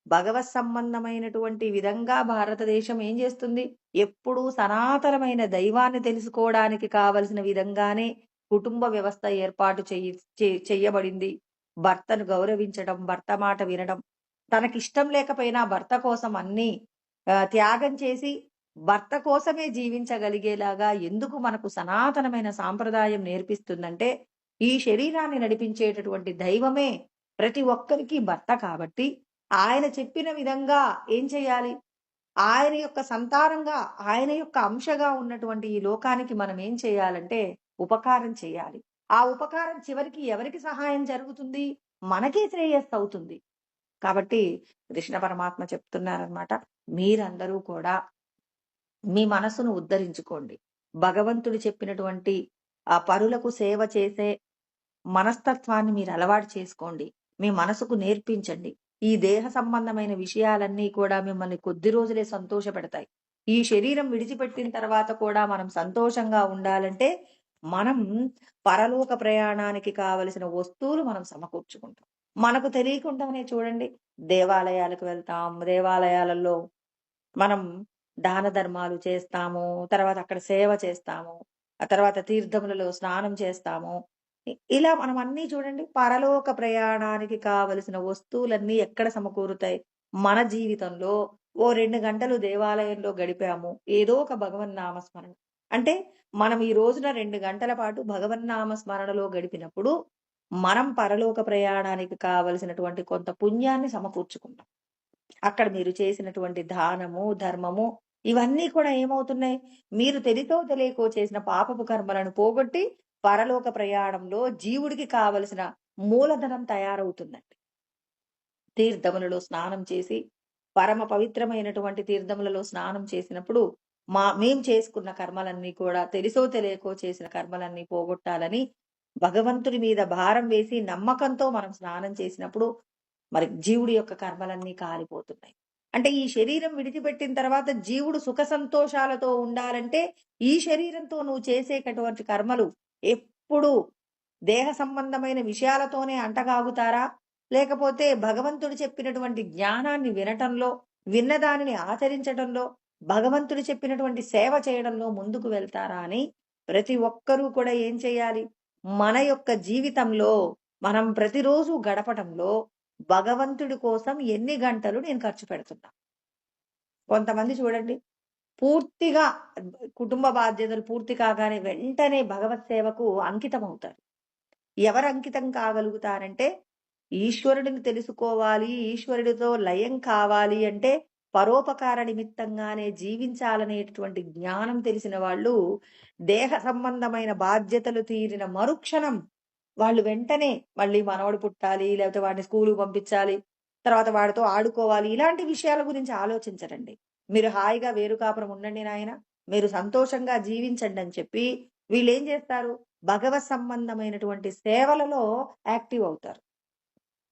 Speaker 1: భగవత్ సంబంధమైనటువంటి విధంగా భారతదేశం ఏం చేస్తుంది? ఎప్పుడూ సనాతనమైన దైవాన్ని తెలుసుకోవడానికి కావలసిన విధంగానే కుటుంబ వ్యవస్థ ఏర్పాటు చెయ్యబడింది. భర్తను గౌరవించడం, భర్త మాట వినడం, తనకిష్టం లేకపోయినా భర్త కోసం అన్ని త్యాగం చేసి భర్త కోసమే జీవించగలిగేలాగా ఎందుకు మనకు సనాతనమైన సాంప్రదాయం నేర్పిస్తుందంటే, ఈ శరీరాన్ని నడిపించేటటువంటి దైవమే ప్రతి ఒక్కరికి భర్త కాబట్టి ఆయన చెప్పిన విధంగా ఏం చేయాలి? ఆయన యొక్క సంతానంగా, ఆయన యొక్క అంశగా ఉన్నటువంటి ఈ లోకానికి మనం ఏం చేయాలంటే ఉపకారం చేయాలి. ఆ ఉపకారం చివరికి ఎవరికి సహాయం జరుగుతుంది? మనకే శ్రేయస్సు అవుతుంది. కాబట్టి కృష్ణ పరమాత్మ చెప్తున్నారనమాట. మీరందరూ కూడా మీ మనసును ఉద్ధరించుకోండి. భగవంతుడు చెప్పినటువంటి ఆ పరులకు సేవ చేసే మనస్తత్వాన్ని మీరు అలవాటు చేసుకోండి. మీ మనసుకు నేర్పించండి. ఈ దేహ సంబంధమైన విషయాలన్నీ కూడా మిమ్మల్ని కొద్ది రోజులే సంతోషపెడతాయి. ఈ శరీరం విడిచిపెట్టిన తర్వాత కూడా మనం సంతోషంగా ఉండాలంటే, మనం పరలోక ప్రయాణానికి కావలసిన వస్తువులు మనం సమకూర్చుకుంటాం. మనకు తెలియకుండానే చూడండి, దేవాలయాలకు వెళ్తాం. దేవాలయాలలో మనం దాన ధర్మాలు చేస్తాము. తర్వాత అక్కడ సేవ చేస్తాము. ఆ తర్వాత తీర్థములలో స్నానం చేస్తాము. ఇలా మనం అన్నీ చూడండి, పరలోక ప్రయాణానికి కావలసిన వస్తువులన్నీ ఎక్కడ సమకూరుతాయి? మన జీవితంలో ఓ 2 గంటలు దేవాలయంలో గడిపాము. ఏదో ఒక భగవన్నామ స్మరణ. అంటే మనం ఈ రోజున 2 గంటల పాటు భగవన్నామ స్మరణలో గడిపినప్పుడు, మనం పరలోక ప్రయాణానికి కావలసినటువంటి కొంత పుణ్యాన్ని సమకూర్చుకుంటాం. అక్కడ మీరు చేసినటువంటి దానము, ధర్మము ఇవన్నీ కూడా ఏమవుతున్నాయి? మీరు తెలిసో తెలియకో చేసిన పాపపు కర్మలను పోగొట్టి పరలోక ప్రయాణంలో జీవుడికి కావలసిన మూలధనం తయారవుతుందండి. తీర్థములలో స్నానం చేసి, పరమ పవిత్రమైనటువంటి తీర్థములలో స్నానం చేసినప్పుడు మేం చేసుకున్న కర్మలన్నీ కూడా తెలిసో తెలియకో చేసిన కర్మలన్నీ పోగొట్టాలని భగవంతుడి మీద భారం వేసి నమ్మకంతో మనం స్నానం చేసినప్పుడు మరి జీవుడి యొక్క కర్మలన్నీ కాలిపోతున్నాయి. అంటే ఈ శరీరం విడిచిపెట్టిన తర్వాత జీవుడు సుఖ సంతోషాలతో ఉండాలంటే ఈ శరీరంతో నువ్వు చేసేటటువంటి కర్మలు ఎప్పుడు దేహ సంబంధమైన విషయాలతోనే అంటగాగుతారా? లేకపోతే భగవంతుడు చెప్పినటువంటి జ్ఞానాన్ని వినటంలో, విన్నదానిని ఆచరించటంలో, భగవంతుడు చెప్పినటువంటి సేవ చేయడంలో ముందుకు వెళ్తారా అని ప్రతి ఒక్కరూ కూడా ఏం చేయాలి? మన యొక్క జీవితంలో మనం ప్రతిరోజు గడపటంలో భగవంతుడి కోసం ఎన్ని గంటలు నేను ఖర్చు పెడుతున్నా. కొంతమంది చూడండి, పూర్తిగా కుటుంబ బాధ్యతలు పూర్తి కాగానే వెంటనే భగవత్ సేవకు అంకితమవుతారు. ఎవరు అంకితం కాగలుగుతారంటే, ఈశ్వరుడిని తెలుసుకోవాలి, ఈశ్వరుడితో లయం కావాలి అంటే పరోపకార నిమిత్తంగానే జీవించాలనేటటువంటి జ్ఞానం తెలిసిన వాళ్ళు, దేహ సంబంధమైన బాధ్యతలు తీరిన మరుక్షణం వాళ్ళు వెంటనే మళ్ళీ మనవడు పుట్టాలి, లేకపోతే వాడిని స్కూలుకి పంపించాలి, తర్వాత వాడితో ఆడుకోవాలి, ఇలాంటి విషయాల గురించి ఆలోచించరండి. మీరు హాయిగా వేరు కాపురం ఉండండి నాయన, మీరు సంతోషంగా జీవించండి అని చెప్పి వీళ్ళేం చేస్తారు? భగవత్ సంబంధమైనటువంటి సేవలలో యాక్టివ్ అవుతారు.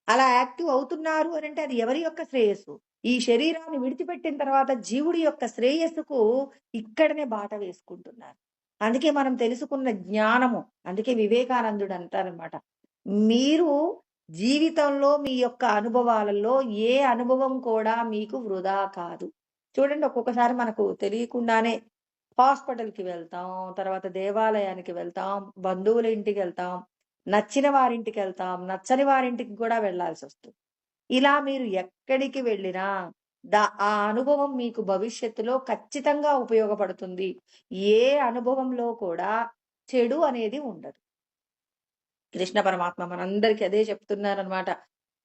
Speaker 1: అలా యాక్టివ్ అవుతున్నారు అనంటే అది ఎవరి యొక్క శ్రేయస్సు? ఈ శరీరాన్ని విడిచిపెట్టిన తర్వాత జీవుడి యొక్క శ్రేయస్సుకు ఇక్కడనే బాట వేసుకుంటున్నారు. అందుకే మనం తెలుసుకున్న జ్ఞానము, అందుకే వివేకానందుడు అంటారనమాట. మీరు జీవితంలో మీ యొక్క అనుభవాలలో ఏ అనుభవం కూడా మీకు వృధా కాదు. చూడండి, ఒక్కొక్కసారి మనకు తెలియకుండానే హాస్పిటల్‌కి వెళ్తాం, తర్వాత దేవాలయానికి వెళ్తాం, బంధువుల ఇంటికెళ్తాం, నచ్చిన వారింటికెళ్తాం, నచ్చని వారింటికి కూడా వెళ్ళాల్సొస్తుంది. ఇలా మీరు ఎక్కడికి వెళ్ళినా ఆ అనుభవం మీకు భవిష్యత్తులో ఖచ్చితంగా ఉపయోగపడుతుంది. ఏ అనుభవంలో కూడా చెడు అనేది ఉండదు. కృష్ణ పరమాత్మ మనందరికీ అదే చెప్తున్నారనమాట.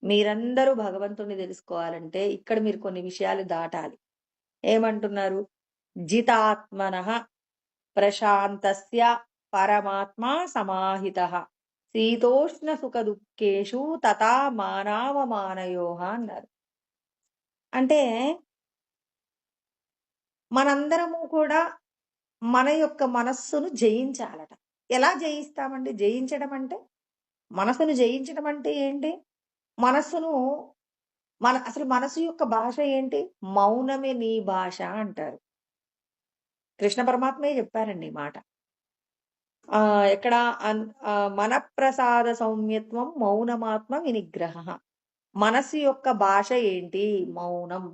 Speaker 1: మీరందరూ భగవంతుడిని తెలుసుకోవాలంటే ఇక్కడ మీరు కొన్ని విషయాలు దాటాలి. ఏమంటున్నారు? జితాత్మనః ప్రశాంతస్య పరమాత్మా సమాహితః శీతోష్ణ సుఖ దుఃఖేషు తథా మానావమానయోః అన్నారు. అంటే మనందరము కూడా మన యొక్క మనస్సును జయించాలట. ఎలా జయిస్తామండి? జయించడం అంటే, మనసును జయించడం అంటే ఏంటి? మనస్సును అసలు మనసు యొక్క భాష ఏంటి? మౌనమే నీ భాష అంటారు. కృష్ణ పరమాత్మే చెప్పారండి ఈ మాట. ఎక్కడ మనఃప్రసాద సౌమ్యత్వం మౌనమాత్మ వినిగ్రహః. మనసు యొక్క భాష ఏంటి? మౌనం.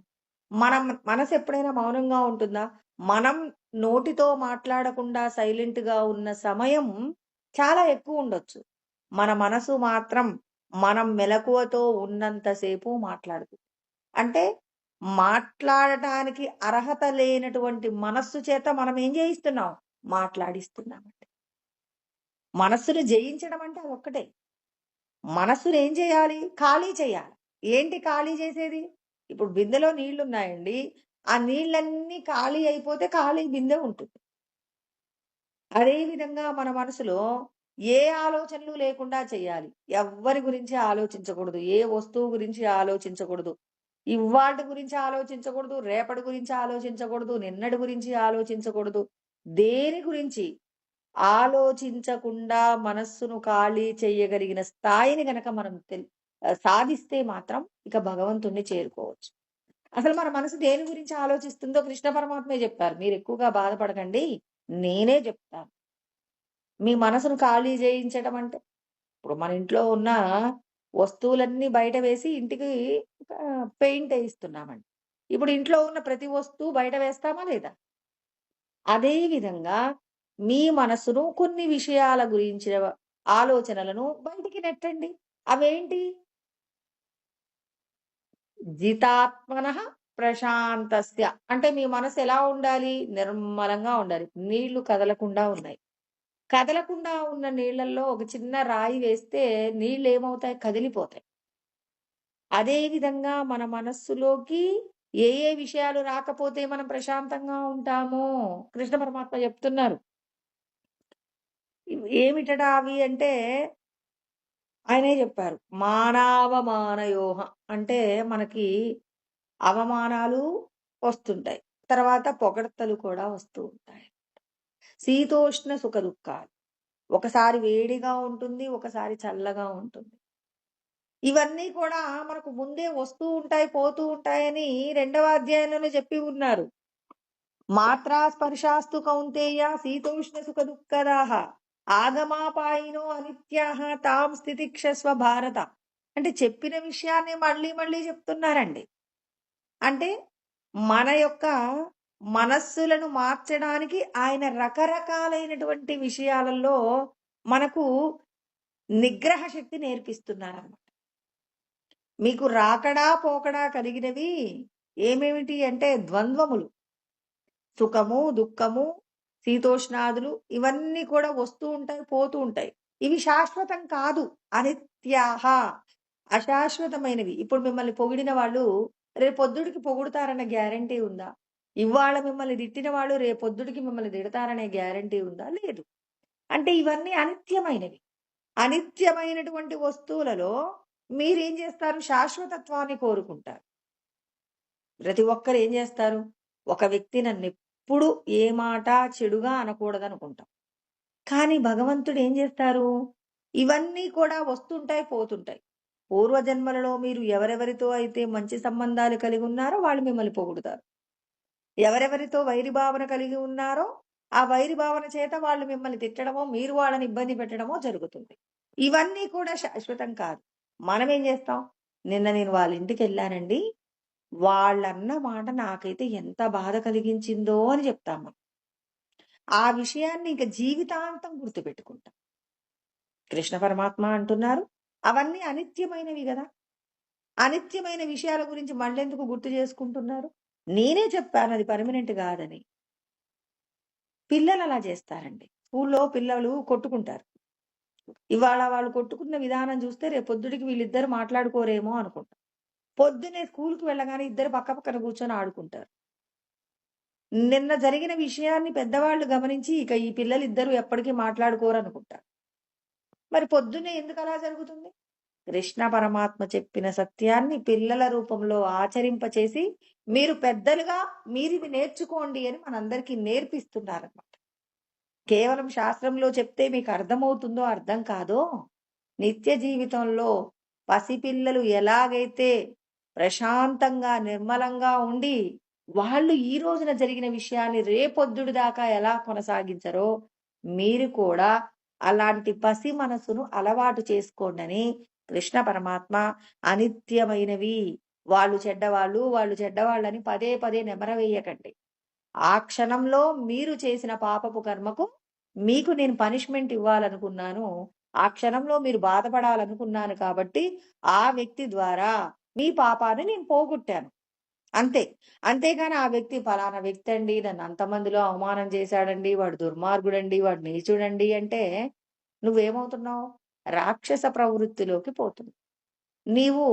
Speaker 1: మనం మనసు ఎప్పుడైనా మౌనంగా ఉంటుందా? మనం నోటితో మాట్లాడకుండా సైలెంట్‌గా ఉన్న సమయం చాలా ఎక్కువుండొచ్చు. మన మనసు మాత్రం మనం మెలకువతో ఉన్నంత సేపు మాట్లాడుతుంది. అంటే మాట్లాడటానికి అర్హత లేనటువంటి మనస్సు చేత మనం ఏం చేయిస్తున్నాం? మాట్లాడిస్తున్నామండి. మనస్సును జయించడం అంటే అదొక్కటే. మనస్సుని ఏం చేయాలి? ఖాళీ చేయాలి. ఏంటి ఖాళీ చేసేది? ఇప్పుడు బిందెలో నీళ్లున్నాయండి. ఆ నీళ్ళన్నీ ఖాళీ అయిపోతే ఖాళీ బిందె ఉంటుంది. అదే విధంగా మన మనసులో ఏ ఆలోచనలు లేకుండా చేయాలి. ఎవ్వరి గురించి ఆలోచించకూడదు. ఏ వస్తువు గురించి ఆలోచించకూడదు. ఇవ్వాల్టి గురించి ఆలోచించకూడదు. రేపటి గురించి ఆలోచించకూడదు. నిన్నటి గురించి ఆలోచించకూడదు. దేని గురించి ఆలోచించకుండా మనస్సును ఖాళీ చెయ్యగలిగిన స్థాయిని గనక మనం సాధిస్తే మాత్రం ఇక భగవంతుడిని చేరుకోవచ్చు. అసలు మన మనసు దేని గురించి ఆలోచిస్తుందో కృష్ణ పరమాత్మే చెప్పారు. మీరెక్కువగా బాధపడకండి. నేనే చెప్తాను. మీ మనసును ఖాళీ చేయించడం అంటే, ఇప్పుడు మన ఇంట్లో ఉన్న వస్తువులన్నీ బయట వేసి ఇంటికి పెయింట్ ఏయిస్తున్నామండి. ఇప్పుడు ఇంట్లో ఉన్న ప్రతి వస్తువు బయట వేస్తామా లేదా? అదే విధంగా మీ మనసును కొన్ని విషయాల గురించిన ఆలోచనలను బయటికి నెట్టండి. అవేంటి? జితాత్మనః ప్రశాంతస్య అంటే మీ మనసు ఎలా ఉండాలి? నిర్మలంగా ఉండాలి. నీళ్లు కదలకుండా ఉన్నాయి. కదలకుండా ఉన్న నీళ్ళల్లో ఒక చిన్న రాయి వేస్తే నీళ్ళేమవుతాయి? కదిలిపోతాయి. అదే విధంగా మన మనస్సులోకి ఏ విషయాలు రాకపోతే మనం ప్రశాంతంగా ఉంటామో కృష్ణ పరమాత్మ చెప్తున్నారు. ఏమిటట అవి అంటే ఆయనే చెప్పారు. మానావమానయోహ అంటే మనకి అవమానాలు వస్తుంటాయి. తర్వాత పొగడ్తలు కూడా వస్తూ ఉంటాయి. శీతోష్ణ సుఖ దుఃఖాలు. ఒకసారి వేడిగా ఉంటుంది. ఒకసారి చల్లగా ఉంటుంది. ఇవన్నీ కూడా మనకు ముందే వస్తూ ఉంటాయి, పోతూ ఉంటాయని రెండవ అధ్యాయంలోనే చెప్పి ఉన్నారు. మాత్రా స్పర్శాస్తు కౌంతేయ శీతోష్ణ సుఖ దుఃఖదాః ఆగమాపాయినో అనిత్యాః తాం స్థితిక్షస్వ భారత. అంటే చెప్పిన విషయాన్ని మళ్ళీ మళ్ళీ చెప్తున్నారండి. అంటే మన యొక్క మనస్సులను మార్చడానికి ఆయన రకరకాలైనటువంటి విషయాలలో మనకు నిగ్రహ శక్తి నేర్పిస్తున్నారన్నమాట. మీకు రాకడా పోకడా కలిగినవి ఏమేమిటి అంటే ద్వంద్వములు. సుఖము, దుఃఖము, శీతోష్ణాదులు ఇవన్నీ కూడా వస్తూ ఉంటాయి, పోతూ ఉంటాయి. ఇవి శాశ్వతం కాదు. అనిత్యాహ అశాశ్వతమైనవి. ఇప్పుడు మిమ్మల్ని పొగిడిన వాళ్ళు రేపొద్దుడికి పొగుడుతారన్న గ్యారంటీ ఉందా? ఇవాళ మిమ్మల్ని తిట్టిన వాళ్ళు రేపొద్దుడికి మిమ్మల్ని తిడతారనే గ్యారంటీ ఉందా? లేదు. అంటే ఇవన్నీ అనిత్యమైనవి. అనిత్యమైనటువంటి వస్తువులలో మీరేం చేస్తారు? శాశ్వతత్వాన్ని కోరుకుంటారు. ప్రతి ఒక్కరు ఏం చేస్తారు? ఒక వ్యక్తి నన్నెప్పుడు ఏ మాట చెడుగా అనకూడదనుకుంటాం. కానీ భగవంతుడు ఏం చేస్తారు? ఇవన్నీ కూడా వస్తుంటాయి, పోతుంటాయి. పూర్వజన్మలలో మీరు ఎవరెవరితో అయితే మంచి సంబంధాలు కలిగి ఉన్నారో వాళ్ళు మిమ్మల్ని పొగుడుతారు. ఎవరెవరితో వైరి భావన కలిగి ఉన్నారో ఆ వైరి భావన చేత వాళ్ళు మిమ్మల్ని తిట్టడమో, మీరు వాళ్ళని ఇబ్బంది పెట్టడమో జరుగుతుంది. ఇవన్నీ కూడా శాశ్వతం కాదు. మనమేం చేస్తాం? నిన్న నేను వాళ్ళ ఇంటికెళ్ళానండి. వాళ్ళన్న మాట నాకైతే ఎంత బాధ కలిగించిందో అని చెప్తాం మనం. ఆ విషయాన్ని ఇంక జీవితాంతం గుర్తుపెట్టుకుంటాం. కృష్ణ పరమాత్మ అంటున్నారు, అవన్నీ అనిత్యమైనవి గదా! అనిత్యమైన విషయాల గురించి మళ్ళెందుకు గుర్తు చేసుకుంటున్నారు? నేనే చెప్పాను అది పర్మనెంట్ గాదని. పిల్లలు అలా చేస్తారండి. స్కూల్లో పిల్లలు కొట్టుకుంటారు. ఇవాళ వాళ్ళు కొట్టుకున్న విధానం చూస్తే రేపొద్దుడికి వీళ్ళిద్దరు మాట్లాడుకోరేమో అనుకుంటాం. పొద్దున్నే స్కూలుకి వెళ్ళగానే ఇద్దరు పక్కపక్కన కూర్చొని ఆడుకుంటారు. నిన్న జరిగిన విషయాన్ని పెద్దవాళ్ళు గమనించి ఇక ఈ పిల్లలిద్దరూ ఎప్పటికీ మాట్లాడుకోరనుకుంటారు. మరి పొద్దున్నే ఎందుకలా జరుగుతుంది? కృష్ణ పరమాత్మ చెప్పిన సత్యాన్ని పిల్లల రూపంలో ఆచరింపచేసి మీరు పెద్దలుగా మీరిది నేర్చుకోండి అని మనందరికీ నేర్పిస్తున్నారన్నమాట. కేవలం శాస్త్రంలో చెప్తే మీకు అర్థమవుతుందో అర్థం కాదో, నిత్య జీవితంలో పసిపిల్లలు ఎలాగైతే ప్రశాంతంగా, నిర్మలంగా ఉండి వాళ్ళు ఈ రోజున జరిగిన విషయాన్ని రేపొద్దుడి దాకా ఎలా కొనసాగించరో, మీరు కూడా అలాంటి పసి మనసును అలవాటు చేసుకోండని కృష్ణ పరమాత్మ అనిత్యమైనవి, వాళ్ళు చెడ్డవాళ్ళు, వాళ్ళు చెడ్డవాళ్ళని పదే పదే నెమరవేయకండి. ఆ క్షణంలో మీరు చేసిన పాపపు కర్మకు మీకు నేను పనిష్మెంట్ ఇవ్వాలనుకున్నాను. ఆ క్షణంలో మీరు బాధపడాలనుకున్నాను కాబట్టి, ఆ వ్యక్తి ద్వారా మీ పాపాన్ని నేను పోగొట్టాను. అంతే. అంతేగాని ఆ వ్యక్తి ఫలానా వ్యక్తి అండి, నన్ను అంతమందిలో అవమానం చేశాడండి, వాడు దుర్మార్గుడండి, వాడు నీచుడండి అంటే నువ్వేమవుతున్నావు? రాక్షస ప్రవృత్తిలోకి పోతున్నావు. నీవు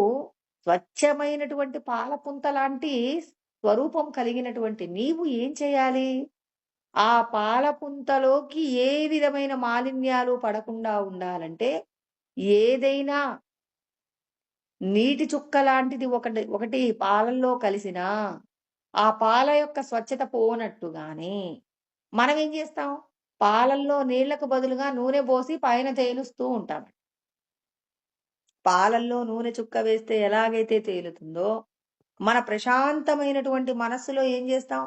Speaker 1: స్వచ్ఛమైనటువంటి పాలపుంత లాంటి స్వరూపం కలిగినటువంటి నీవు ఏం చేయాలి? ఆ పాల పుంతలోకి ఏ విధమైన మాలిన్యాలు పడకుండా ఉండాలంటే, ఏదైనా నీటి చుక్క లాంటిది ఒకటి పాలల్లో కలిసినా, ఆ పాల యొక్క స్వచ్ఛత పోనట్టుగానే, మనమేం జేస్తాం? పాలల్లో నీళ్ళకు బదులుగా నూనె బోసి పైన తేలుస్తూ ఉంటాం. పాలల్లో నూనె చుక్క వేస్తే ఎలాగైతే తేలుతుందో, మన ప్రశాంతమైనటువంటి మనస్సులో ఏం జేస్తాం?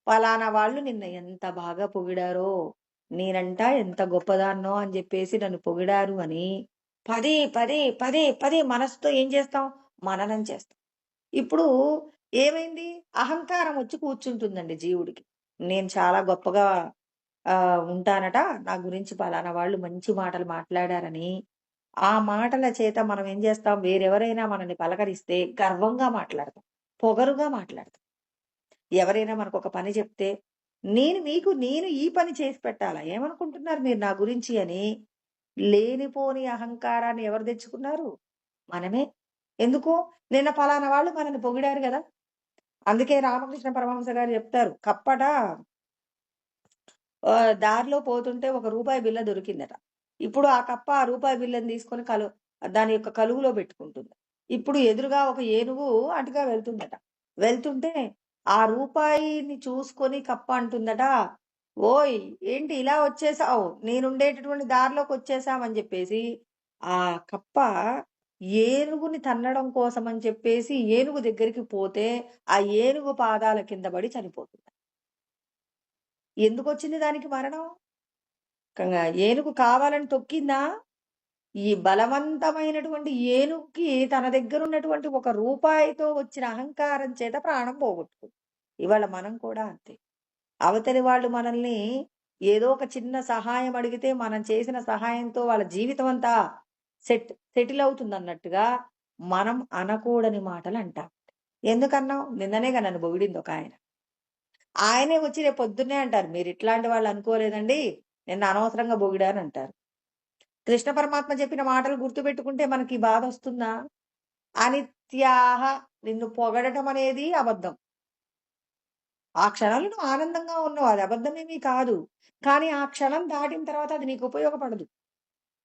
Speaker 1: పలానా వాళ్ళు నిన్న ఎంత బాగా పొగిడారో, నేనంట ఎంత గొప్పదాన్నో అని జెప్పేసి నన్ను పొగిడారు అని పదే, పదే, పదే, పదే మనసుతో ఏం చేస్తాం? మననం చేస్తాం. ఇప్పుడు ఏమైంది? అహంకారం వచ్చి కూర్చుంటుందండి జీవుడికి. నేను చాలా గొప్పగా ఉంటానట. నా గురించి పలానా వాళ్ళు మంచి మాటలు మాట్లాడారని, ఆ మాటల చేత మనం ఏం చేస్తాం? వేరెవరైనా మనల్ని పలకరిస్తే గర్వంగా మాట్లాడతాం. పొగరుగా మాట్లాడతాం. ఎవరైనా మనకొక పని చెప్తే, నేను ఈ పని చేసి పెట్టాలా? ఏమనుకుంటున్నారు మీరు నా గురించి అని, లేనిపోని అహంకారాన్ని ఎవరు తెచ్చుకున్నారు? మనమే. ఎందుకు? నిన్న పలానా వాళ్ళు మనల్ని పొగిడారు గదా! అందుకే రామకృష్ణ పరమహంస గారు చెప్తారు. కప్పట దారిలో పోతుంటే ఒక రూపాయి బిళ్ళ దొరికిందట. ఇప్పుడు ఆ కప్ప ఆ రూపాయి బిళ్ళని తీసుకొని దాని యొక్క కలుగులో పెట్టుకుంటుంది. ఇప్పుడు ఎదురుగా ఒక ఏనుగు అటుగా వెళ్తుందట. వెళ్తుంటే ఆ రూపాయిని చూసుకొని కప్ప అంటుందట, "ఓయ్! ఏంటి ఇలా వచ్చేసావు? నేనుండేటటువంటి దారిలోకొచ్చేసావు" అని చెప్పేసి, ఆ కప్ప ఏనుగుని తన్నడం కోసమని చెప్పేసి ఏనుగు దగ్గరికి పోతే, ఆ ఏనుగు పాదాల కింద పడి చనిపోతుంది. ఎందుకొచ్చింది దానికి మరణం? ఏనుగు కావాలని తొక్కిందా? ఈ బలవంతమైనటువంటి ఏనుగుకి తన దగ్గరున్నటువంటి ఒక రూపాయితో వచ్చిన అహంకారం చేత ప్రాణం పోగొట్టుకుంది. ఇవాళ మనం కూడా అంతే. అవతలి వాళ్ళు మనల్ని ఏదో ఒక చిన్న సహాయం అడిగితే మనం చేసిన సహాయంతో వాళ్ళ జీవితం అంతా సెటిల్ అవుతుందన్నట్టుగా మనం అనకూడని మాటలు అంటాం. ఎందుకన్నావు? నిన్ననేగా నన్ను పొగిడింది ఒకాయన. ఆయనే వచ్చి రేపు పొద్దున్నే అంటారు, "మీరు ఇట్లాంటి వాళ్ళు అనుకోలేదండి. నిన్న అనవసరంగా పొగిడారంటారు." కృష్ణ పరమాత్మ చెప్పిన మాటలు గుర్తుపెట్టుకుంటే మనకి బాధొస్తుందా? అనిత్యాహ, నిన్ను పొగడటం అనేది అబద్ధం. ఆ క్షణంలో నువ్వు ఆనందంగా ఉన్నావు. అది అబద్ధమేమీ కాదు. కానీ ఆ క్షణం దాటిన తర్వాత అది నీకు ఉపయోగపడదు.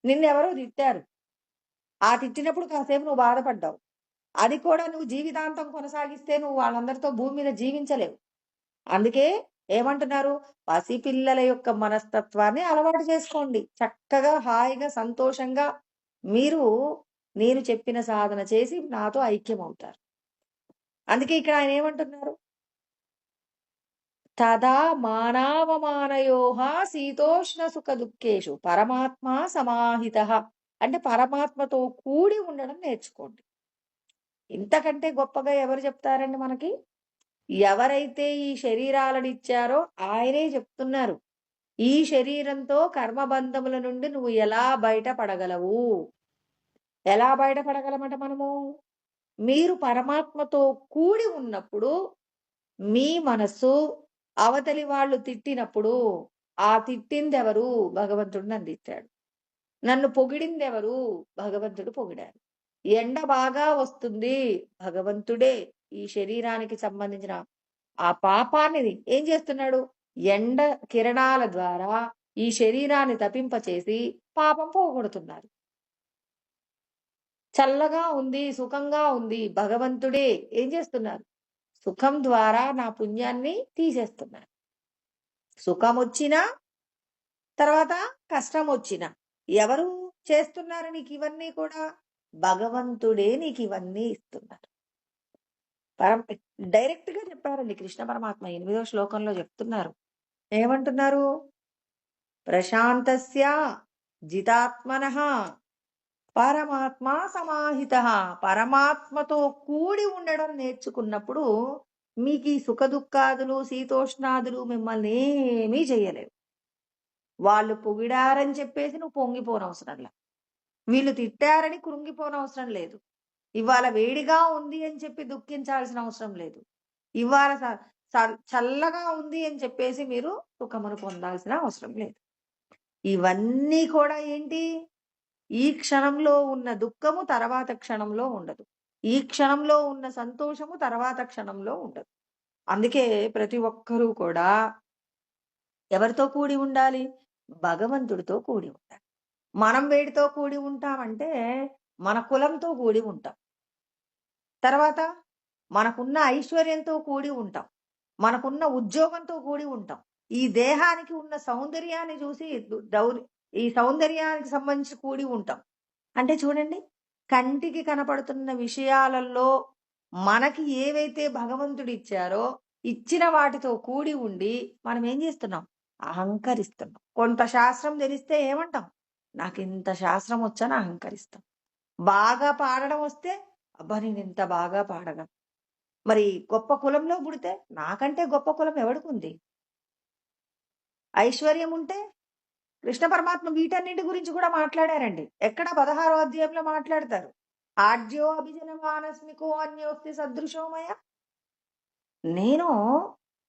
Speaker 1: నిన్నెవరో తిట్టారు. ఆ తిట్టినప్పుడు కాసేపు నువ్వు బాధపడ్డావు. అది కూడా నువ్వు జీవితాంతం కొనసాగిస్తే నువ్వు వాళ్ళందరితో భూమి మీద జీవించలేవు. అందుకే ఏమంటున్నారు? పసిపిల్లల యొక్క మనస్తత్వాన్ని అలవాటు చేసుకోండి. చక్కగా, హాయిగా, సంతోషంగా మీరు నేను చెప్పిన సాధన చేసి నాతో ఐక్యమవుతారు. అందుకే ఇక్కడ ఆయన ఏమంటున్నారు? తదా మానావమానయోః శీతోష్ణ సుఖ దుఃఖేషు పరమాత్మా సమాహితః. అంటే పరమాత్మతో కూడి ఉండడం నేర్చుకోండి. ఇంతకంటే గొప్పగా ఎవరు చెప్తారండి మనకి? ఎవరైతే ఈ శరీరాలనిచ్చారో ఆయనే చెప్తున్నారు. ఈ శరీరంతో కర్మబంధముల నుండి నువ్వు ఎలా బయటపడగలవు? ఎలా బయటపడగలమట మనము? మీరు పరమాత్మతో కూడి ఉన్నప్పుడు మీ మనస్సు అవతలి వాళ్ళు తిట్టినప్పుడు, ఆ తిట్టిందెవరు? భగవంతుడు నన్ను తిట్టాడు. నన్ను పొగిడిందెవరు? భగవంతుడు పొగిడారు. ఎండ బాగా వస్తుంది. భగవంతుడే ఈ శరీరానికి సంబంధించిన ఆ పాపాన్ని ఏం చేస్తున్నాడు? ఎండ కిరణాల ద్వారా ఈ శరీరాన్ని తపింపచేసి పాపం పోగొడుతున్నారు. చల్లగా ఉంది, సుఖంగా ఉంది. భగవంతుడే ఏం చేస్తున్నారు? సుఖం ద్వారా నా పుణ్యాన్ని తీసేస్తున్నారు. సుఖమొచ్చినా, తర్వాత కష్టమొచ్చినా ఎవరు చేస్తున్నారు నీకివన్నీ కూడా? భగవంతుడే నీకివన్నీ ఇస్తున్నారు. పరం డైరెక్ట్‌గా చెప్పారండి కృష్ణ పరమాత్మ 8వ శ్లోకంలో చెప్తున్నారు. ఏమంటున్నారు? ప్రశాంతస్య జితాత్మనః పరమాత్మా సమాహితః. పరమాత్మతో కూడి ఉండడం నేర్చుకున్నప్పుడు మీకీ సుఖదుఃఖాదులు, శీతోష్ణాదులు మిమ్మల్ని ఏమీ చెయ్యలేవు. వాళ్ళు పొగిడారని చెప్పేసి నువ్వు పొంగిపోనవసరంలా. వీళ్ళు తిట్టారని కృంగిపోనవసరం లేదు. ఇవాళ వేడిగా ఉంది అని చెప్పి దుఃఖించాల్సిన అవసరం లేదు. ఇవాళ చల్లగా ఉంది అని చెప్పేసి మీరు సుఖమును పొందాల్సిన అవసరం లేదు. ఇవన్నీ కూడా ఏంటి? ఈ క్షణంలో ఉన్న దుఃఖము తర్వాత క్షణంలో ఉండదు. ఈ క్షణంలో ఉన్న సంతోషము తర్వాత క్షణంలో ఉండదు. అందుకే ప్రతి ఒక్కరూ కూడా ఎవరితో కూడి ఉండాలి? భగవంతుడితో కూడి ఉండాలి. మనం వేటితో కూడి ఉంటామంటే, మన కులంతో కూడి ఉంటాం. తర్వాత మనకున్న ఐశ్వర్యంతో కూడి ఉంటాం. మనకున్న ఉద్యోగంతో కూడి ఉంటాం. ఈ దేహానికి ఉన్న సౌందర్యాన్ని చూసి ఈ సౌందర్యానికి సంబంధించి కూడి ఉంటాం. అంటే చూడండి, కంటికి కనపడుతున్న విషయాలలో మనకి ఏవైతే భగవంతుడిచ్చారో, ఇచ్చిన వాటితో కూడి ఉండి మనం ఏం చేస్తున్నాం? అహంకరిస్తున్నాం. కొంత శాస్త్రం తెలిస్తే ఏమంటాం? నాకింత శాస్త్రం వచ్చని అహంకరిస్తాం. బాగా పాడడం వస్తే, అబ్బా! నేనింత బాగా పాడగలను. మరి గొప్ప కులంలో పుడితే, నాకంటే గొప్ప కులం ఎవడికుంది? ఐశ్వర్యం ఉంటే కృష్ణ పరమాత్మ వీటన్నిటి గురించి కూడా మాట్లాడారండి. ఎక్కడ 16వ అధ్యాయంలో మాట్లాడతారు. ఆడ్యో అభిజనమానస్మికో అన్యోస్తి సదృశోమయ. నేను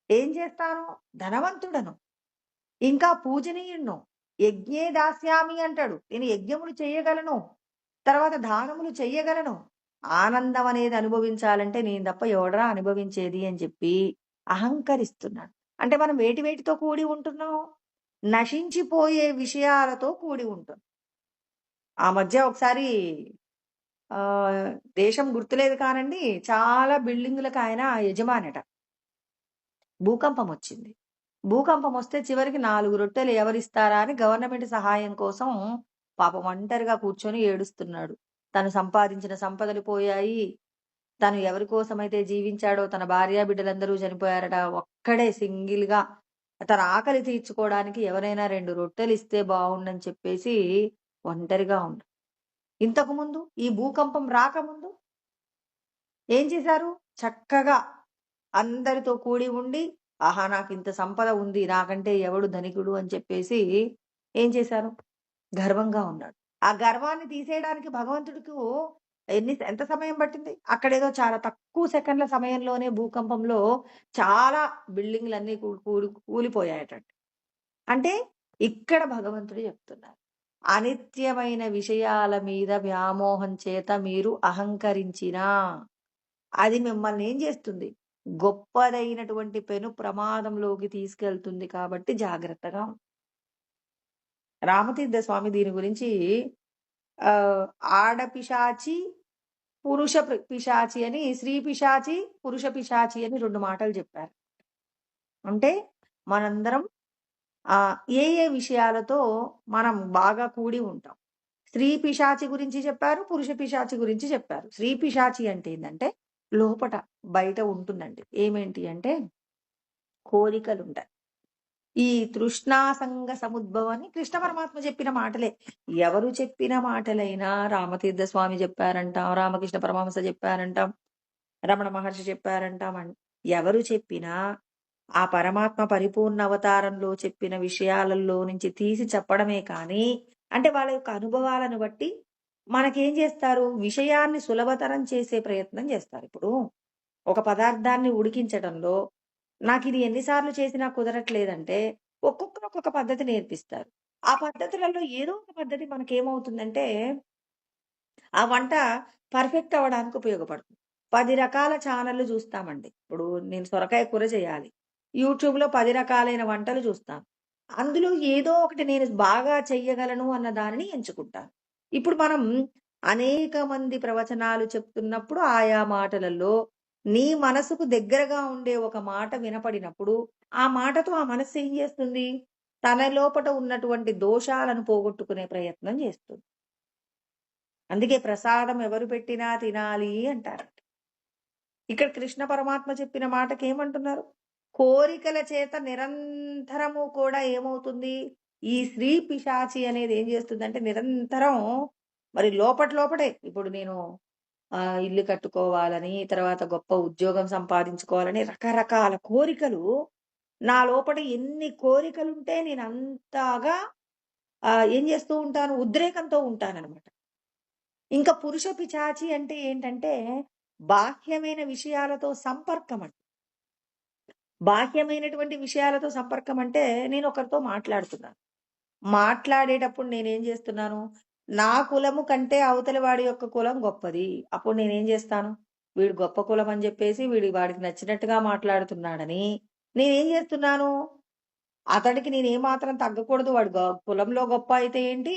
Speaker 1: ఏం చేస్తాను? ధనవంతుడను, ఇంకా పూజనీయుణ్ణు, యజ్ఞే దాస్యామి అంటాడు. నేను యజ్ఞములు చేయగలను, తర్వాత దానములు చెయ్యగలను. ఆనందం అనేది అనుభవించాలంటే నేను తప్ప ఎవడరా అనుభవించేది అని చెప్పి అహంకరిస్తున్నాడు. అంటే మనం వేటితో కూడి ఉంటున్నాం? నశించిపోయే విషయాలతో కూడి ఉంటుంది. ఆ మధ్య ఒకసారి దేశం గుర్తులేదు కానండి, చాలా బిల్డింగులకు ఆయన యజమానట. భూకంపం వచ్చింది. భూకంపం వస్తే చివరికి 4 రొట్టెలు ఎవరిస్తారా అని గవర్నమెంట్ సహాయం కోసం పాపం ఒంటరిగా కూర్చొని ఏడుస్తున్నాడు. తను సంపాదించిన సంపదలు పోయాయి. తను ఎవరి కోసమైతే జీవించాడో తన భార్యా బిడ్డలందరూ చనిపోయారట. ఒక్కడే సింగిల్‌గా తన ఆకలి తీర్చుకోవడానికి ఎవరైనా 2 రొట్టెలు ఇస్తే బావుండని చెప్పేసి ఒంటరిగా ఉన్నాడు. ఇంతకుముందు ఈ భూకంపం రాకముందు ఏం చేశారు? చక్కగా అందరితో కూడి ఉండి, ఆహా! నాకింత సంపద ఉంది, నాకంటే ఎవడు ధనికుడు అని చెప్పేసి ఏం చేశారు? గర్వంగా ఉన్నాడు. ఆ గర్వాన్ని తీసేయడానికి భగవంతుడికి ఎంత సమయం పట్టింది? అక్కడేదో చాలా తక్కువ సెకన్ల సమయంలోనే భూకంపంలో చాలా బిల్డింగ్‌లన్నీ కూలిపోయాయటండి. అంటే ఇక్కడ భగవంతుడు చెప్తున్నారు. అనిత్యమైన విషయాల మీద వ్యామోహం చేత మీరు అహంకరించినా, అది మిమ్మల్ని ఏం చేస్తుంది? గొప్పదైనటువంటి పెను ప్రమాదంలోకి తీసుకెళ్తుంది కాబట్టి జాగ్రత్తగా రామతీర్థ స్వామి దీని గురించి ఆడపిశాచి, పురుష పిశాచి అని, స్త్రీ పిశాచి, పురుష పిశాచి అని 2 మాటలు చెప్పారు. అంటే మనందరం ఏ విషయాలతో మనం బాగా కూడి ఉంటాం. స్త్రీ పిశాచి గురించి చెప్పారు, పురుష పిశాచి గురించి చెప్పారు. స్త్రీ పిశాచి అంటే ఏంటంటే లోపట, బయట ఉంటుందండి. ఏమేంటి అంటే కోరికలుంటాయి. ఈ తృష్ణాసంగ సముద్భవం అని కృష్ణ పరమాత్మ చెప్పిన మాటలే. ఎవరు చెప్పిన మాటలైనా రామతీర్థ స్వామి చెప్పారంటాం, రామకృష్ణ పరమహంస చెప్పారంటాం, రమణ మహర్షి చెప్పారంటాం. ఎవరు చెప్పినా ఆ పరమాత్మ పరిపూర్ణ అవతారంలో చెప్పిన విషయాలలో నుంచి తీసి చెప్పడమే కానీ, అంటే వాళ్ళ యొక్క అనుభవాలను బట్టి మనకేం చేస్తారు? విషయాన్ని సులభతరం చేసే ప్రయత్నం చేస్తారు. ఇప్పుడు ఒక పదార్థాన్ని ఉడికించడంలో నాకిది ఎన్నిసార్లు చేసినా కుదరట్లేదంటే, ఒక్కొక్కరు ఒక్కొక్క పద్ధతి నేర్పిస్తారు. ఆ పద్ధతులలో ఏదో ఒక పద్ధతి మనకేమవుతుందంటే, ఆ వంట పర్ఫెక్ట్ అవ్వడానికి ఉపయోగపడుతుంది. 10 రకాల ఛానల్‌లు చూస్తామండి. ఇప్పుడు నేను సొరకాయ కూర చేయాలి. యూట్యూబ్‌లో 10 రకాలైన వంటలు చూస్తాను. అందులో ఏదో ఒకటి నేను బాగా చెయ్యగలను అన్న దానిని ఎంచుకుంటాను. ఇప్పుడు మనం అనేక మంది ప్రవచనాలు చెప్తున్నప్పుడు ఆయా మాటలలో నీ మనసుకు దగ్గరగా ఉండే ఒక మాట వినపడినప్పుడు, ఆ మాటతో ఆ మనస్సు ఏం చేస్తుంది? తన లోపట ఉన్నటువంటి దోషాలను పోగొట్టుకునే ప్రయత్నం చేస్తుంది. అందుకే ప్రసాదం ఎవరు పెట్టినా తినాలి అంటారు. ఇక్కడ కృష్ణ పరమాత్మ చెప్పిన మాటకేమంటున్నారు? కోరికల చేత నిరంతరము కూడా ఏమవుతుంది? ఈ స్త్రీ పిశాచి అనేది ఏం చేస్తుందంటే నిరంతరం మరి లోపటే ఇప్పుడు నేను ఇల్లు కట్టుకోవాలని, తర్వాత గొప్ప ఉద్యోగం సంపాదించుకోవాలని రకరకాల కోరికలు నా లోపట ఎన్ని కోరికలుంటే నేను అంతగా ఏం చేస్తూ ఉంటాను? ఉద్రేకంతో ఉంటాననమాట. ఇంకా పురుష పిశాచి అంటే ఏంటంటే బాహ్యమైన విషయాలతో సంపర్కం అండి. బాహ్యమైనటువంటి విషయాలతో సంపర్కం అంటే నేను ఒకరితో మాట్లాడుతున్నాను. మాట్లాడేటప్పుడు నేనేం చేస్తున్నాను? నా కులము కంటే అవతలి వాడి యొక్క కులం గొప్పది. అప్పుడు నేనేం చేస్తాను? వీడు గొప్ప కులం అని చెప్పేసి వాడికి నచ్చినట్టుగా మాట్లాడుతున్నాడని నేనేం చేస్తున్నాను? అతడికి నేను ఏమాత్రం తగ్గకూడదు. వాడు కులంలో గొప్ప అయితే ఏంటి?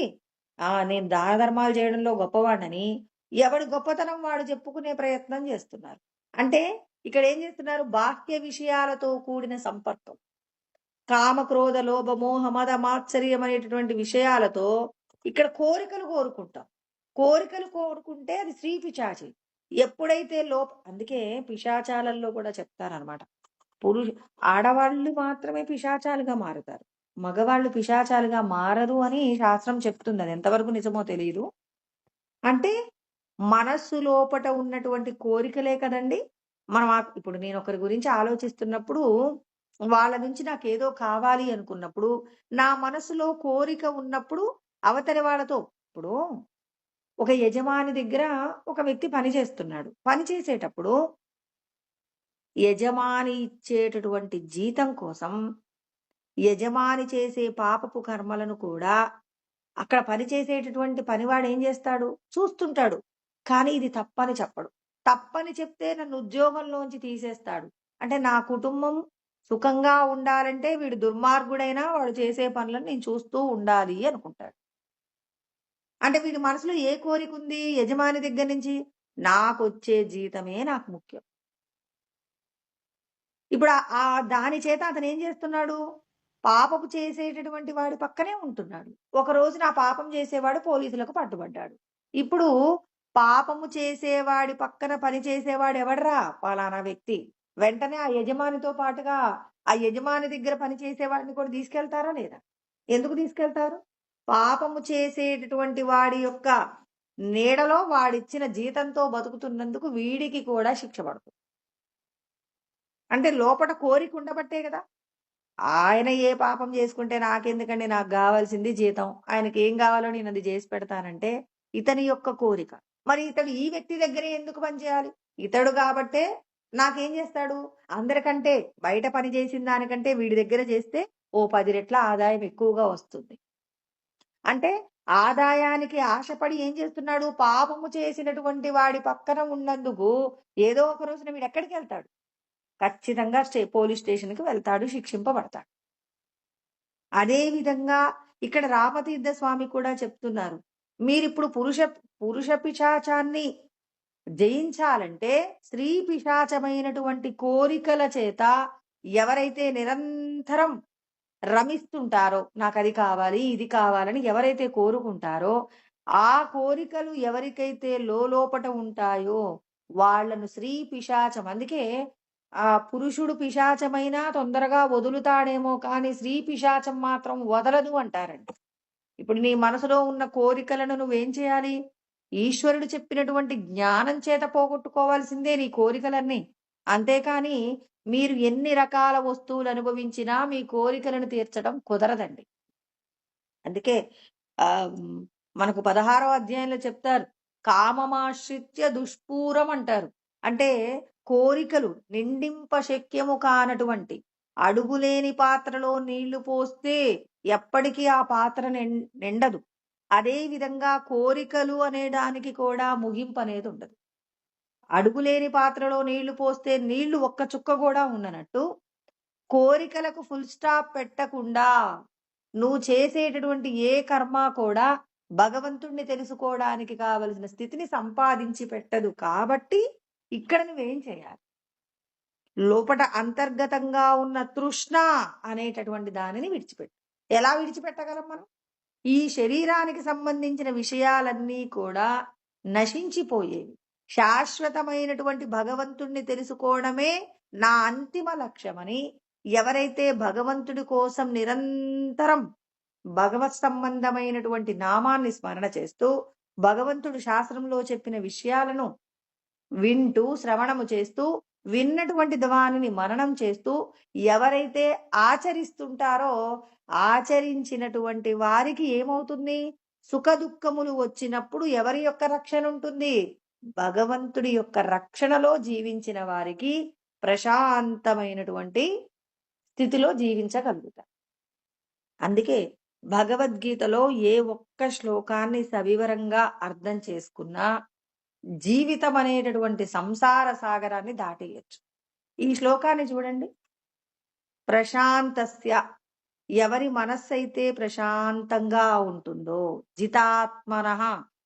Speaker 1: నేను దాన ధర్మాలు చేయడంలో గొప్పవాడినని ఎవడి గొప్పతనం వాడు చెప్పుకునే ప్రయత్నం చేస్తున్నారు. అంటే ఇక్కడ ఏం చేస్తున్నారు? బాహ్య విషయాలతో కూడిన సంపర్కం. కామ, క్రోధ, లోభ, మోహ, మద, మాత్సర్యం అనేటటువంటి విషయాలతో ఇక్కడ కోరికలు కోరుకుంటాం. కోరికలు కోరుకుంటే అది స్త్రీ పిశాచి. ఎప్పుడైతే అందుకే పిశాచాలలో కూడా చెప్తారనమాట. ఆడవాళ్ళు మాత్రమే పిశాచాలుగా మారుతారు. మగవాళ్ళు పిశాచాలుగా మారరు అని శాస్త్రం చెప్తుంది. అది ఎంతవరకు నిజమో తెలీదు. అంటే మనస్సు లోపట ఉన్నటువంటి కోరికలే కదండి. మనం ఇప్పుడు నేను ఒకరి గురించి ఆలోచిస్తున్నప్పుడు వాళ్ళ నుంచి నాకేదో కావాలి అనుకున్నప్పుడు నా మనసులో కోరిక ఉన్నప్పుడు అవతలి వాళ్ళతో ఇప్పుడు ఒక యజమాని దగ్గర ఒక వ్యక్తి పని చేస్తున్నాడు. పని చేసేటప్పుడు యజమాని ఇచ్చేటటువంటి జీతం కోసం యజమాని చేసే పాపపు కర్మలను కూడా అక్కడ పనిచేసేటటువంటి పనివాడు ఏం చేస్తాడు? చూస్తుంటాడు. కానీ ఇది తప్పని చెప్పడు. తప్పని చెప్తే నన్ను ఉద్యోగంలోంచి తీసేస్తాడు. అంటే నా కుటుంబం సుఖంగా ఉండాలంటే వీడు దుర్మార్గుడైనా వాడు చేసే పనులను నేను చూస్తూ ఉండాలి అనుకుంటాడు. అంటే వీడి మనసులో ఏ కోరిక ఉంది? యజమాని దగ్గర నుంచి నాకొచ్చే జీతమే నాకు ముఖ్యం. ఇప్పుడు దాని చేత అతను ఏం చేస్తున్నాడు? పాపపు చేసేటటువంటి వాడి పక్కనే ఉంటున్నాడు. ఒక రోజున ఆ పాపం చేసేవాడు పోలీసులకు పట్టుబడ్డాడు. ఇప్పుడు పాపము చేసేవాడి పక్కన పని చేసేవాడు ఎవడ్రా? పలానా వ్యక్తి. వెంటనే ఆ యజమానితో పాటుగా ఆ యజమాని దగ్గర పని చేసేవాడిని కూడా తీసుకెళ్తారా లేదా? ఎందుకు తీసుకెళ్తారు? పాపము చేసేటటువంటి వాడి యొక్క నీడలో వాడిచ్చిన జీతంతో బతుకుతున్నందుకు వీడికి కూడా శిక్ష పడుతుంది. అంటే లోపట కోరిక ఉండబట్టే కదా! ఆయన ఏ పాపం చేసుకుంటే నాకెందుకండి, నాకు కావాల్సింది జీతం. ఆయనకి ఏం కావాలో నేను అది చేసి పెడతానంటే ఇతని యొక్క కోరిక. మరి ఇతడు ఈ వ్యక్తి దగ్గరే ఎందుకు పనిచేయాలి? ఇతడు కాబట్టే నాకేం చేస్తాడు? అందరికంటే బయట పని చేసిన దానికంటే వీడి దగ్గర చేస్తే ఓ 10 రెట్ల ఆదాయం ఎక్కువగా వస్తుంది. అంటే ఆదాయానికి ఆశపడి ఏం చేస్తున్నాడు? పాపము చేసినటువంటి వాడి పక్కన ఉన్నందుకు ఏదో ఒక రోజున వీడు ఎక్కడికి వెళ్తాడు? ఖచ్చితంగా పోలీస్ స్టేషన్‌కి వెళ్తాడు, శిక్షింపబడతాడు. అదే విధంగా ఇక్కడ రామతీర్థ స్వామి కూడా చెప్తున్నారు. మీరిప్పుడు పురుష పిశాచాన్ని జయించాలంటే స్త్రీ పిశాచమైనటువంటి కోరికల చేత ఎవరైతే నిరంతరం రమిస్తుంటారో, నాకది కావాలి, ఇది కావాలని ఎవరైతే కోరుకుంటారో, ఆ కోరికలు ఎవరికైతే లోపట ఉంటాయో వాళ్ళను స్త్రీ పిశాచం. అందుకే పురుషుడు పిశాచమైనా తొందరగా వదులుతాడేమో కానీ స్త్రీ పిశాచం మాత్రం వదలదు అంటారండి. ఇప్పుడు నీ మనసులో ఉన్న కోరికలను నువ్వేం చేయాలి? ఈశ్వరుడు చెప్పినటువంటి జ్ఞానం చేత పోగొట్టుకోవాల్సిందే నీ కోరికలన్నీ. అంతేకాని మీరు ఎన్ని రకాల వస్తువులు అనుభవించినా మీ కోరికలను తీర్చడం కుదరదండి. అందుకే మనకు 16వ అధ్యాయంలో చెప్తారు, కామమాశ్రిత్య దుష్పూరం అంటారు. అంటే కోరికలు నిండింప శక్యము కానటువంటి అడుగులేని పాత్రలో నీళ్లు పోస్తే ఎప్పటికీ ఆ పాత్ర నిండదు. అదే విధంగా కోరికలు అనే దానికి కూడా ముగింపు అనేది ఉండదు. అడుగులేని పాత్రలో నీళ్లు పోస్తే నీళ్లు ఒక్క చుక్క కూడా ఉండనట్టు కోరికలకు ఫుల్ స్టాప్ పెట్టకుండా నువ్వు చేసేటటువంటి ఏ కర్మ కూడా భగవంతుణ్ణి తెలుసుకోవడానికి కావలసిన స్థితిని సంపాదించి పెట్టదు. కాబట్టి ఇక్కడ నువ్వేం చేయాలి? లోపట అంతర్గతంగా ఉన్న తృష్ణ అనేటటువంటి దానిని విడిచిపెట్టు. ఎలా విడిచిపెట్టగలం మనం? ఈ శరీరానికి సంబంధించిన విషయాలన్నీ కూడా నశించిపోయేవి. శాశ్వతమైనటువంటి భగవంతుణ్ణి తెలుసుకోవడమే నా అంతిమ లక్ష్యమని ఎవరైతే భగవంతుడి కోసం నిరంతరం భగవత్ సంబంధమైనటువంటి నామాన్ని స్మరణ చేస్తూ భగవంతుడు శాస్త్రంలో చెప్పిన విషయాలను వింటూ శ్రవణము చేస్తూ విన్నటువంటి దానిని మననం చేస్తూ ఎవరైతే ఆచరిస్తుంటారో ఆచరించినటువంటి వారికి ఏమవుతుంది? సుఖ దుఃఖములు వచ్చినప్పుడు ఎవరి యొక్క రక్షణ ఉంటుంది? భగవంతుడి యొక్క రక్షణలో జీవించిన వారికి ప్రశాంతమైనటువంటి స్థితిలో జీవించగలుగుతారు. అందుకే భగవద్గీతలో ఏ ఒక్క శ్లోకాన్ని సవివరంగా అర్థం చేసుకున్నా జీవితం అనేటటువంటి సంసార సాగరాన్ని దాటేయచ్చు. ఈ శ్లోకాన్ని చూడండి. ప్రశాంతస్య ఎవరి మనస్సైతే ప్రశాంతంగా ఉంటుందో, జితాత్మనః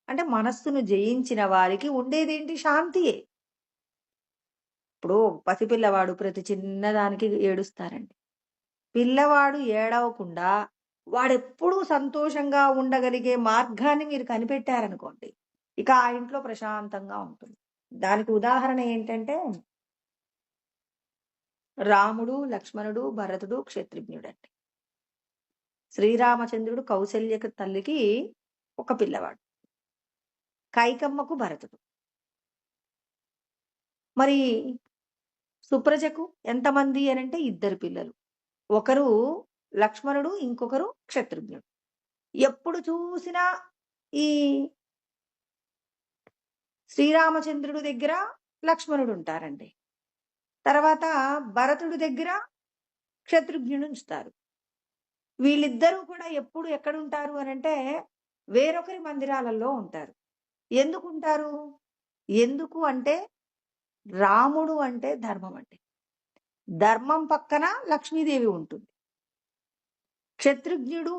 Speaker 1: అంటే మనస్సును జయించిన వారికి ఉండేదేంటి? శాంతియే. ఇప్పుడు పసిపిల్లవాడు ప్రతి చిన్నదానికి ఏడుస్తారండి. పిల్లవాడు ఏడవకుండా వాడెప్పుడూ సంతోషంగా ఉండగలిగే మార్గాన్ని మీరు కనిపెట్టారనుకోండి, ఇక ఆ ఇంట్లో ప్రశాంతంగా ఉంటుంది. దానికి ఉదాహరణ ఏంటంటే రాముడు, లక్ష్మణుడు, భరతుడు, క్షత్రిజ్ఞుడండి. శ్రీరామచంద్రుడు కౌసల్యకు తల్లికి ఒక పిల్లవాడు. కైకమ్మకు భరతుడు. మరి సుప్రజకు ఎంతమంది అనంటే ఇద్దరు పిల్లలు. ఒకరు లక్ష్మణుడు, ఇంకొకరు క్షత్రుఘ్నుడు. ఎప్పుడు చూసినా ఈ శ్రీరామచంద్రుడు దగ్గర లక్ష్మణుడు ఉంటారండి. తర్వాత భరతుడి దగ్గర క్షత్రుఘ్నుడు ఉంచుతారు. వీళ్ళిద్దరూ కూడా ఎప్పుడు ఎక్కడుంటారు అనంటే వేరొకరి మందిరాలలో ఉంటారు. ఎందుకుంటారు? ఎందుకు అంటే రాముడు అంటే ధర్మం అండి. ధర్మం పక్కన లక్ష్మీదేవి ఉంటుంది. క్షత్రుఘ్నుడు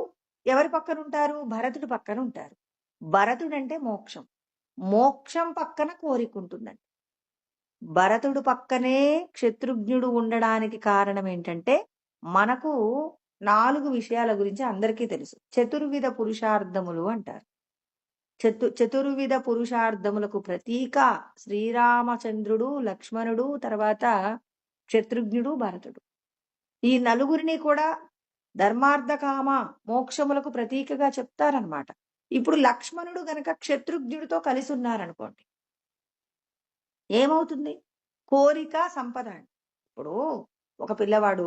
Speaker 1: ఎవరి పక్కన ఉంటారు? భరతుడు పక్కన ఉంటారు. భరతుడంటే మోక్షం. మోక్షం పక్కన కోరిక ఉంటుందండి. భరతుడు పక్కనే క్షత్రుఘ్నుడు ఉండడానికి కారణం ఏంటంటే మనకు 4 విషయాల గురించి అందరికీ తెలుసు. చతుర్విధ పురుషార్థములు అంటారు. చతుర్విధ పురుషార్థములకు ప్రతీక శ్రీరామచంద్రుడు, లక్ష్మణుడు, తర్వాత క్షత్రుఘ్నుడు, భరతుడు. ఈ నలుగురిని కూడా ధర్మార్థ కామ మోక్షములకు ప్రతీకగా చెప్తారనమాట. ఇప్పుడు లక్ష్మణుడు గనక క్షత్రుఘ్నుడితో కలిసి ఉన్నారనుకోండి, ఏమవుతుంది? కోరిక సంపద అండి. ఇప్పుడు ఒక పిల్లవాడు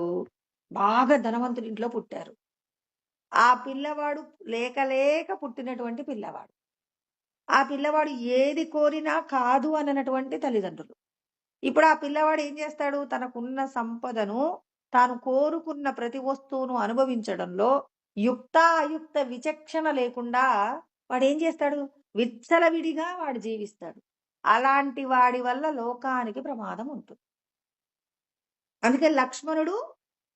Speaker 1: బాగా ధనవంతుడి ఇంట్లో పుట్టారు. ఆ పిల్లవాడు లేక లేక పుట్టినటువంటి పిల్లవాడు. ఆ పిల్లవాడు ఏది కోరినా కాదు అననటువంటి తల్లిదండ్రులు. ఇప్పుడు ఆ పిల్లవాడు ఏం చేస్తాడు? తనకున్న సంపదను తాను కోరుకున్న ప్రతి వస్తువును అనుభవించడంలో యుక్త, అయుక్త విచక్షణ లేకుండా వాడేం చేస్తాడు? విచ్చలవిడిగా వాడు జీవిస్తాడు. అలాంటి వాడి వల్ల లోకానికి ప్రమాదం ఉంటుంది. అందుకే లక్ష్మణుడు,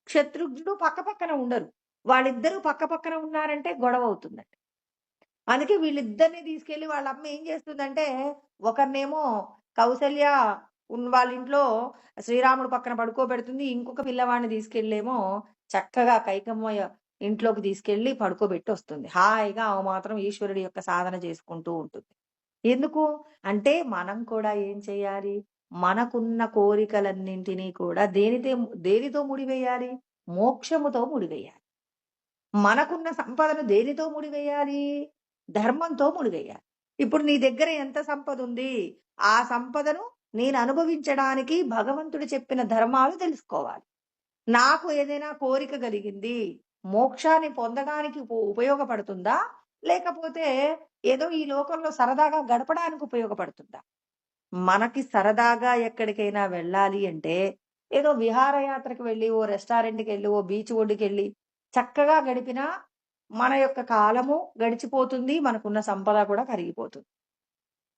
Speaker 1: శత్రుఘ్నుడు పక్కపక్కన ఉండరు. వాళ్ళిద్దరూ పక్కపక్కన ఉన్నారంటే గొడవ అవుతుందండి. అందుకే వీళ్ళిద్దరిని తీసుకెళ్ళి వాళ్ళ అమ్మ ఏం చేస్తుందంటే, ఒకరినేమో కౌసల్య వాళ్ళ ఇంట్లో శ్రీరాముడు పక్కన పడుకోబెడుతుంది. ఇంకొక పిల్లవాడిని తీసుకెళ్ళేమో చక్కగా కైకమ్మ ఇంట్లోకి తీసుకెళ్ళి పడుకోబెట్టి వస్తుంది. హాయిగా ఆమె మాత్రం ఈశ్వరుడి యొక్క సాధన చేసుకుంటూ ఉంటుంది. ఎందుకు? అంటే మనం కూడా ఏం చేయాలి? మనకున్న కోరికలన్నింటినీ కూడా దేనితో ముడివేయాలి? మోక్షముతో ముడివేయాలి. మనకున్న సంపదను దేనితో ముడివేయాలి? ధర్మంతో ముడివేయాలి. ఇప్పుడు నీ దగ్గర ఎంత సంపద ఉంది? ఆ సంపదను నేను అనుభవించడానికి భగవంతుడు చెప్పిన ధర్మాలు తెలుసుకోవాలి. నాకు ఏదైనా కోరిక కలిగింది, మోక్షాన్ని పొందడానికి ఉపయోగపడుతుందా? లేకపోతే ఏదో ఈ లోకంలో సరదాగా గడపడానికి ఉపయోగపడుతుందా? మనకి సరదాగా ఎక్కడికైనా వెళ్ళాలి అంటే ఏదో విహారయాత్రకు వెళ్ళి, ఓ రెస్టారెంట్‌కి వెళ్ళి, ఓ బీచ్ ఒడ్డుకెళ్ళి చక్కగా గడిపినా మన యొక్క కాలము గడిచిపోతుంది. మనకున్న సంపద కూడా కరిగిపోతుంది.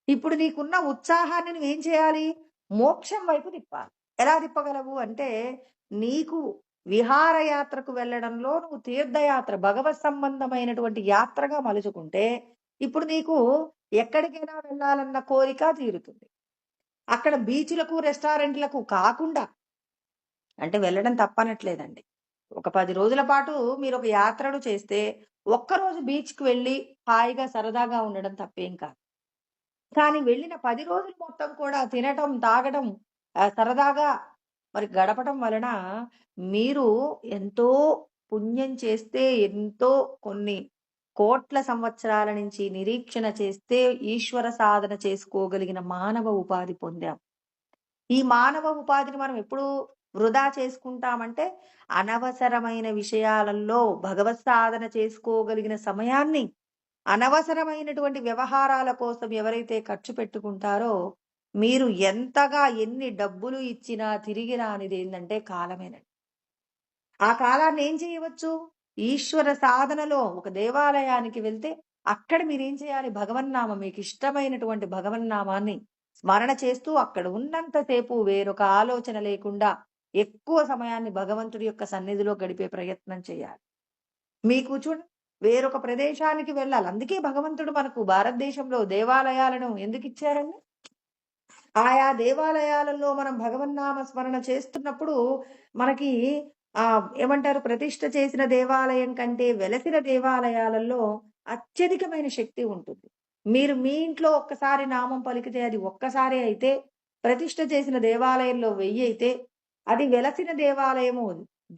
Speaker 1: ఇప్పుడు నీకున్న ఉత్సాహాన్ని నువ్వేం చేయాలి? మోక్షం వైపు తిప్పాలి. ఎలా తిప్పగలవు అంటే, నీకు విహారయాత్రకు వెళ్ళడంలో నువ్వు తీర్థయాత్ర భగవత్ సంబంధమైనటువంటి యాత్రగా మలుచుకుంటే, ఇప్పుడు నీకు ఎక్కడికైనా వెళ్ళాలన్న కోరిక తీరుతుంది. అక్కడ బీచ్‌లకు, రెస్టారెంట్‌లకు కాకుండా అంటే వెళ్ళడం తప్పనట్లేదండి. ఒక 10 రోజుల పాటు మీరొక యాత్రను చేస్తే, ఒక్కరోజు బీచ్‌కి వెళ్ళి హాయిగా సరదాగా ఉండడం తప్పేం కాదు. కానీ వెళ్ళిన 10 రోజులు మొత్తం కూడా తినటం, తాగడం, సరదాగా మరి గడపటం వలన మీరు ఎంతో పుణ్యం చేస్తే, ఎంతో కొన్ని కోట్ల సంవత్సరాల నుంచి నిరీక్షణ చేస్తే ఈశ్వర సాధన చేసుకోగలిగిన మానవ ఉపాధి పొందాం. ఈ మానవ ఉపాధిని మనం ఎప్పుడు వృధా చేసుకుంటామంటే, అనవసరమైన విషయాలలో భగవత్ సాధన చేసుకోగలిగిన సమయాన్ని అనవసరమైనటువంటి వ్యవహారాల కోసం ఎవరైతే ఖర్చు పెట్టుకుంటారో, మీరు ఎంతగా ఎన్ని డబ్బులు ఇచ్చినా తిరిగి రానిదేందంటే కాలమేనండి. ఆ కాలాన్ని ఏం చేయవచ్చు? ఈశ్వర సాధనలో ఒక దేవాలయానికి వెళ్తే అక్కడ మీరేం చేయాలి? భగవన్నామం మీకిష్టమైనటువంటి భగవన్నామాన్ని స్మరణ చేస్తూ అక్కడ ఉన్నంత సేపు వేరొక ఆలోచన లేకుండా ఎక్కువ సమయాన్ని భగవంతుడి యొక్క సన్నిధిలో గడిపే ప్రయత్నం చేయాలి. మీకు వేరొక ప్రదేశానికి వెళ్ళాలి. అందుకే భగవంతుడు మనకు భారతదేశంలో దేవాలయాలను ఎందుకిచ్చారండి? ఆయా దేవాలయాలలో మనం భగవన్నామ స్మరణ చేస్తున్నప్పుడు మనకి ఏమంటారు, ప్రతిష్ఠ చేసిన దేవాలయం కంటే వెలసిన దేవాలయాలలో అత్యధికమైన శక్తి ఉంటుంది. మీరు మీ ఇంట్లో ఒక్కసారి నామం పలికితే అది ఒక్కసారే అయితే, ప్రతిష్ఠ చేసిన దేవాలయంలో 1000 అయితే, అది వెలసిన దేవాలయము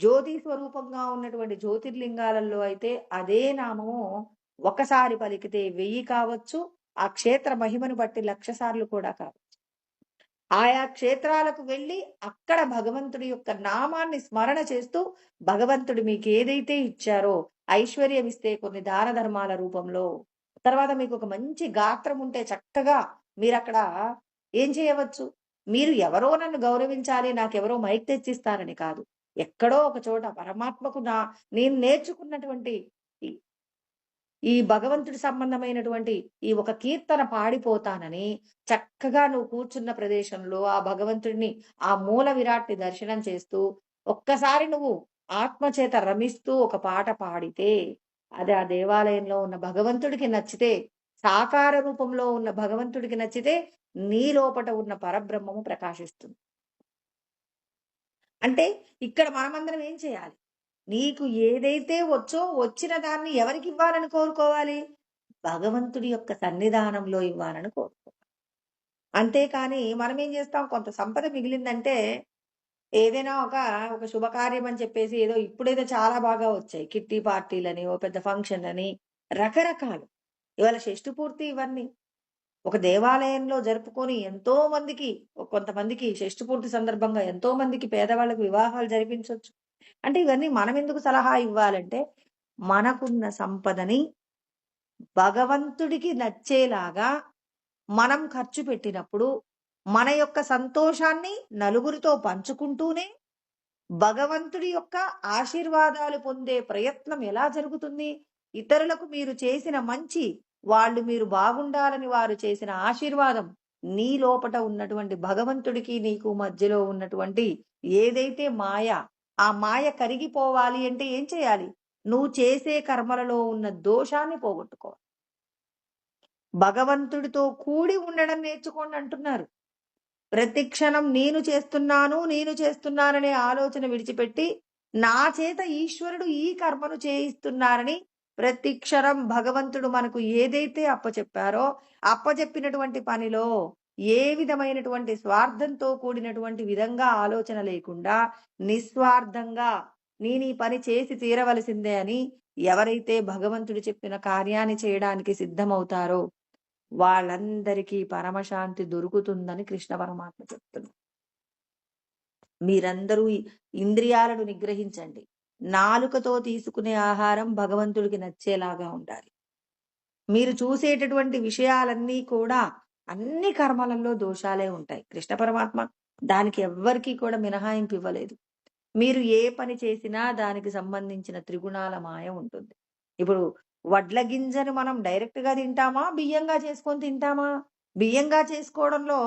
Speaker 1: జ్యోతి స్వరూపంగా ఉన్నటువంటి జ్యోతిర్లింగాలలో అయితే అదే నామము ఒకసారి పలికితే 1000 కావచ్చు. ఆ క్షేత్ర మహిమను బట్టి 1,00,000 సార్లు కూడా కావచ్చు. ఆయా క్షేత్రాలకు వెళ్ళి అక్కడ భగవంతుడి యొక్క నామాన్ని స్మరణ చేస్తూ, భగవంతుడు మీకేదైతే ఇచ్చారో, ఐశ్వర్యం ఇస్తే కొన్ని దాన ధర్మాల రూపంలో, తర్వాత మీకొక మంచి గాత్రం ఉంటే చక్కగా మీరక్కడ ఏం చేయవచ్చు? మీరు ఎవరో నన్ను గౌరవించాలి, నాకెవరో మైక్ తెచ్చిస్తారని కాదు. ఎక్కడో ఒక చోట పరమాత్మకు నేను నేర్చుకున్నటువంటి ఈ ఈ భగవంతుడి సంబంధమైనటువంటి ఈ ఒక కీర్తన పాడిపోతానని చక్కగా నువ్వు కూర్చున్న ప్రదేశంలో ఆ భగవంతుడిని, ఆ మూల విరాట్‌ని దర్శనం చేస్తూ, ఒక్కసారి నువ్వు ఆత్మచేత రమిస్తూ ఒక పాట పాడితే, అది ఆ దేవాలయంలో ఉన్న భగవంతుడికి నచ్చితే, సాకార రూపంలో ఉన్న భగవంతుడికి నచ్చితే, నీ లోపట ఉన్న పరబ్రహ్మము ప్రకాశిస్తుంది. అంటే ఇక్కడ మనమందరం ఏం చేయాలి? నీకు ఏదైతే వచ్చో, వచ్చిన దాన్ని ఎవరికివ్వాలని కోరుకోవాలి? భగవంతుడి యొక్క సన్నిధానంలో ఇవ్వాలని కోరుకోవాలి. అంతేకాని మనమేం చేస్తాం, కొంత సంపద మిగిలిందంటే ఏదైనా ఒక శుభకార్యం అని చెప్పేసి ఇప్పుడేదో చాలా బాగా వచ్చాయి. కిట్టి పార్టీలని, ఓ పెద్ద ఫంక్షన్ అని రకరకాలు. ఇవాళ షష్ఠి పూర్తి ఇవన్నీ. ఒక దేవాలయంలో జరుపుకొని ఎంతో మందికి, కొంతమందికి షష్ఠి పూర్తి సందర్భంగా ఎంతో మందికి పేదవాళ్ళకి వివాహాలు జరిపించొచ్చు. అంటే ఇవన్నీ మనమెందుకు సలహా ఇవ్వాలంటే, మనకున్న సంపదని భగవంతుడికి నచ్చేలాగా మనం ఖర్చు పెట్టినప్పుడు, మన యొక్క సంతోషాన్ని నలుగురితో పంచుకుంటూనే, భగవంతుడి యొక్క ఆశీర్వాదాలు పొందే ప్రయత్నం ఎలా జరుగుతుంది? ఇతరులకు మీరు చేసిన మంచి, మీరు బాగుండాలని వారు చేసిన ఆశీర్వాదం, నీ లోపట ఉన్నటువంటి భగవంతుడికి నీకు మధ్యలో ఉన్నటువంటి ఏదైతే మాయ, ఆ మాయ కరిగిపోవాలి అంటే ఏం చేయాలి? నువ్వు చేసే కర్మలలో ఉన్న దోషాన్ని పోగొట్టుకోవాలి. భగవంతుడితో కూడి ఉండడం నేర్చుకోండి అంటున్నారు. ప్రతి క్షణం నేను చేస్తున్నాననే ఆలోచన విడిచిపెట్టి, నా చేత ఈశ్వరుడు ఈ కర్మను చేయిస్తున్నారని ప్రతి క్షణం భగవంతుడు మనకు ఏదైతే అప్పచెప్పారో, అప్పచెప్పినటువంటి పనిలో ఏ విధమైనటువంటి స్వార్థంతో కూడినటువంటి విధంగా ఆలోచన లేకుండా, నిస్వార్థంగా నేను ఈ పని చేసి తీరవలసిందే అని ఎవరైతే భగవంతుడు చెప్పిన కార్యాన్ని చేయడానికి సిద్ధమవుతారో, వాళ్ళందరికీ పరమశాంతి దొరుకుతుందని కృష్ణ పరమాత్మ చెప్తున్నారు. మీరందరూ ఇంద్రియాలను నిగ్రహించండి. నాలుకతో తీసుకునే ఆహారం భగవంతుడికి నచ్చేలాగా ఉండాలి. మీరు చూసేటటువంటి విషయాలన్నీ కూడా అన్ని కర్మలలో దోషాలే ఉంటాయి. కృష్ణ పరమాత్మ దానికి ఎవ్వరికీ కూడా మినహాయింపు ఇవ్వలేదు. మీరు ఏ పని చేసినా దానికి సంబంధించిన త్రిగుణాల మాయ ఉంటుంది. ఇప్పుడు వడ్ల గింజను మనం డైరెక్ట్ గా తింటామా, బియ్యంగా చేసుకొని తింటామా? బియ్యంగా చేసుకోవడంలో